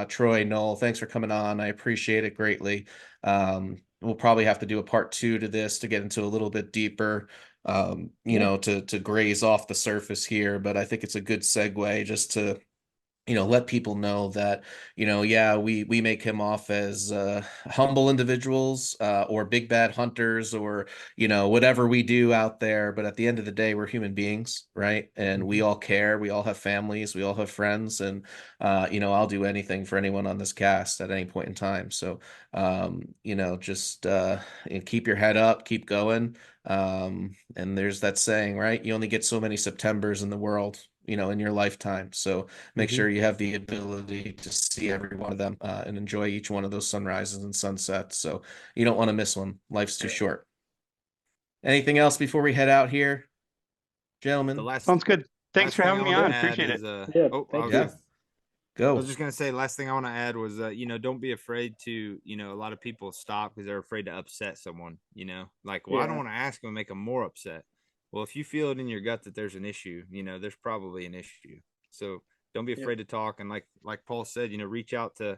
Troy, Noel, thanks for coming on. I appreciate it greatly. We'll probably have to do a part 2 to this to get into a little bit deeper, to graze off the surface here. But I think it's a good segue just to let people know that, we make him off as humble individuals or big bad hunters or, whatever we do out there. But at the end of the day, we're human beings, right? And we all care. We all have families. We all have friends. And, I'll do anything for anyone on this cast at any point in time. So, just keep your head up, keep going. And there's that saying, right? You only get so many Septembers in the world, in your lifetime. So make sure you have the ability to see every one of them and enjoy each one of those sunrises and sunsets. So you don't want to miss one. Life's too short. Anything else before we head out here, gentlemen? Sounds good. Thanks for having me on. Appreciate it. Go. I was just gonna say, last thing I want to add was, don't be afraid to, a lot of people stop because they're afraid to upset someone. Like, well, I don't want to ask them and make them more upset. Well, if you feel it in your gut that there's an issue, there's probably an issue. So don't be afraid to talk. And like Paul said, reach out to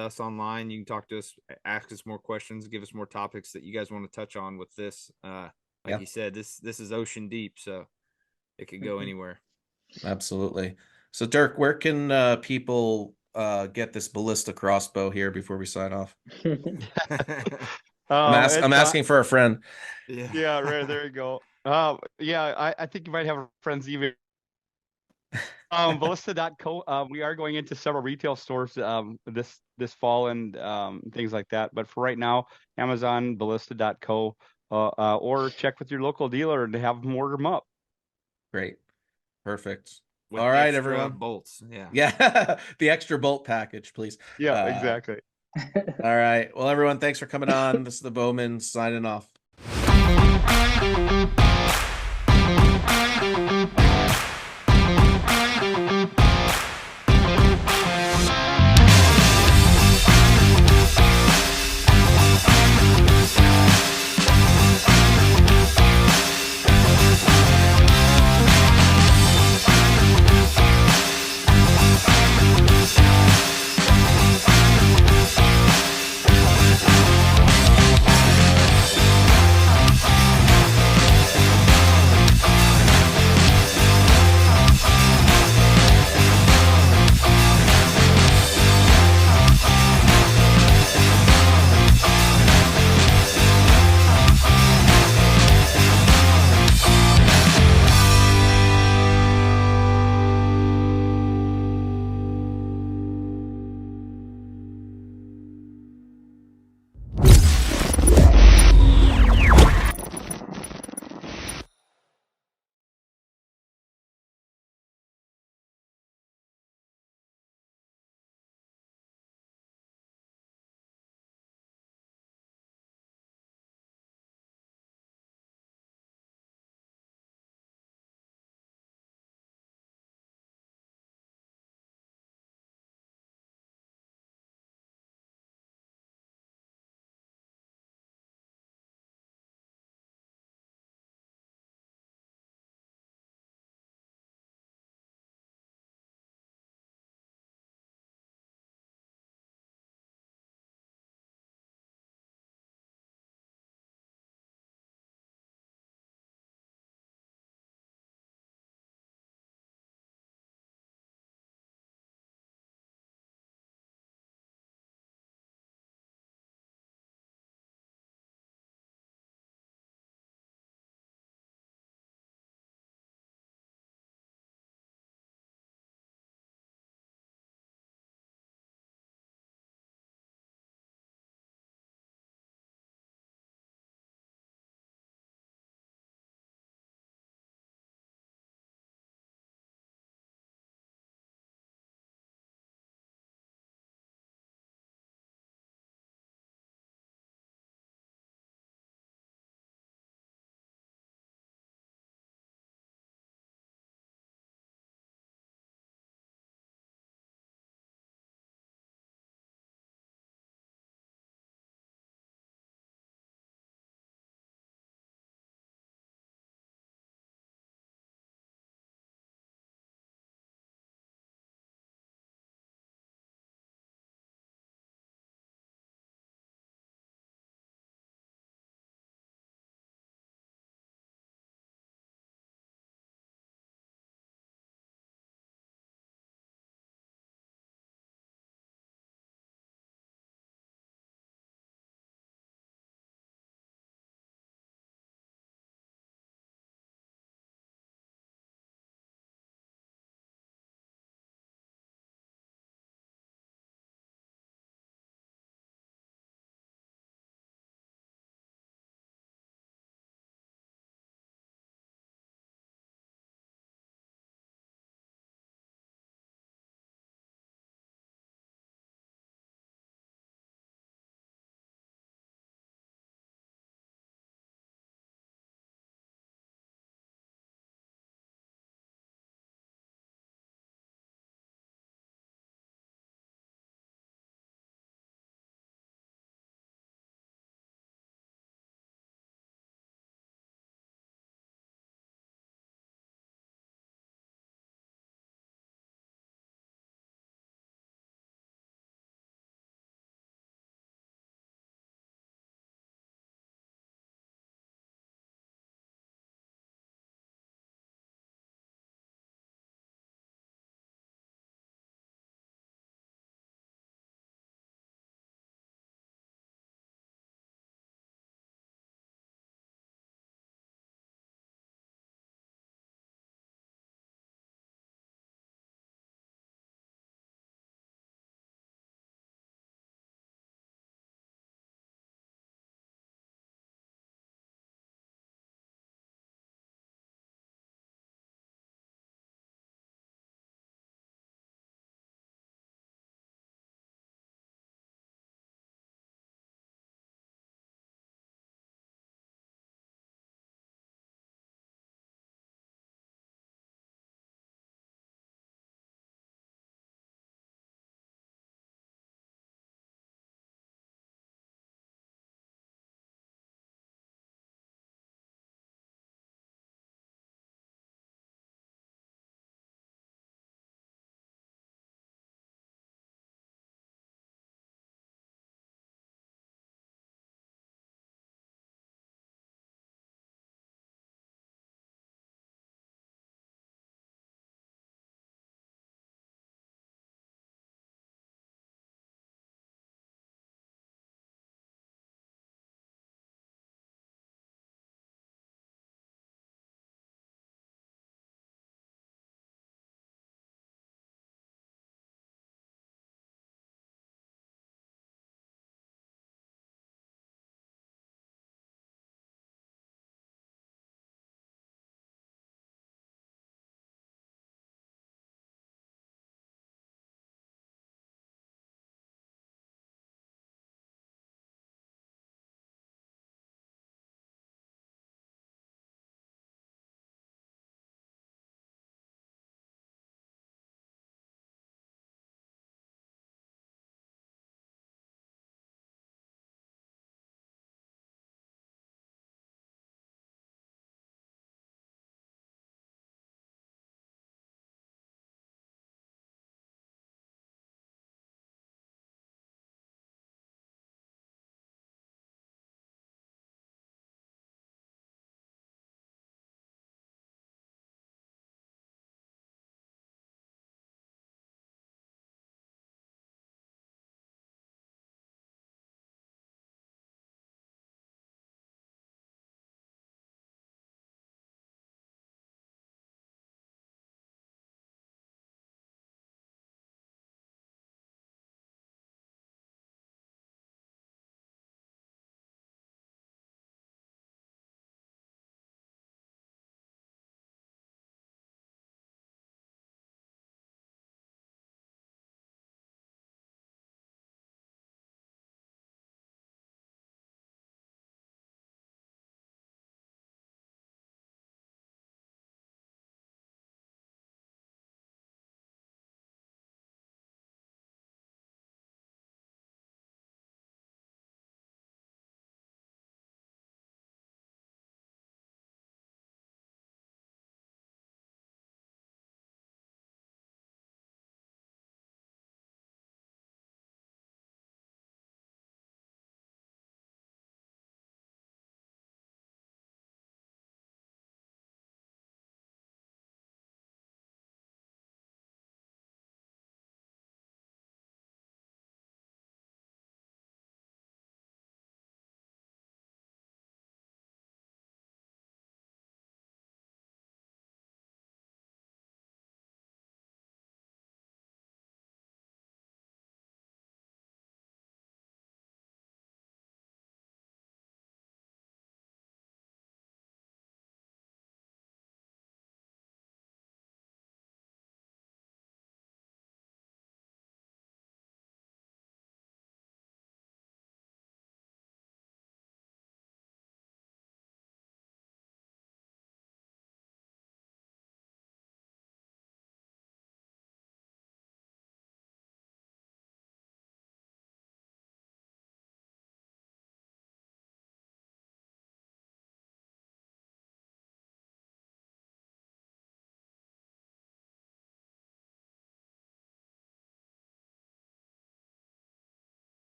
us online. You can talk to us, ask us more questions, give us more topics that you guys want to touch on with this. Like you said, this is ocean deep, so it could go anywhere. Absolutely. So Dirk, where can people get this ballista crossbow here before we sign off? I'm asking for a friend. Yeah, right. There you go. I think you might have friends even. Ballista.co. We are going into several retail stores this fall and things like that. But for right now, Amazon, Ballista.co, or check with your local dealer and have them order them up. Great. Perfect. With all right, extra everyone. Bolts. Yeah. The extra bolt package, please. Yeah, exactly. All right. Well, everyone, thanks for coming on. This is the Bowmen signing off.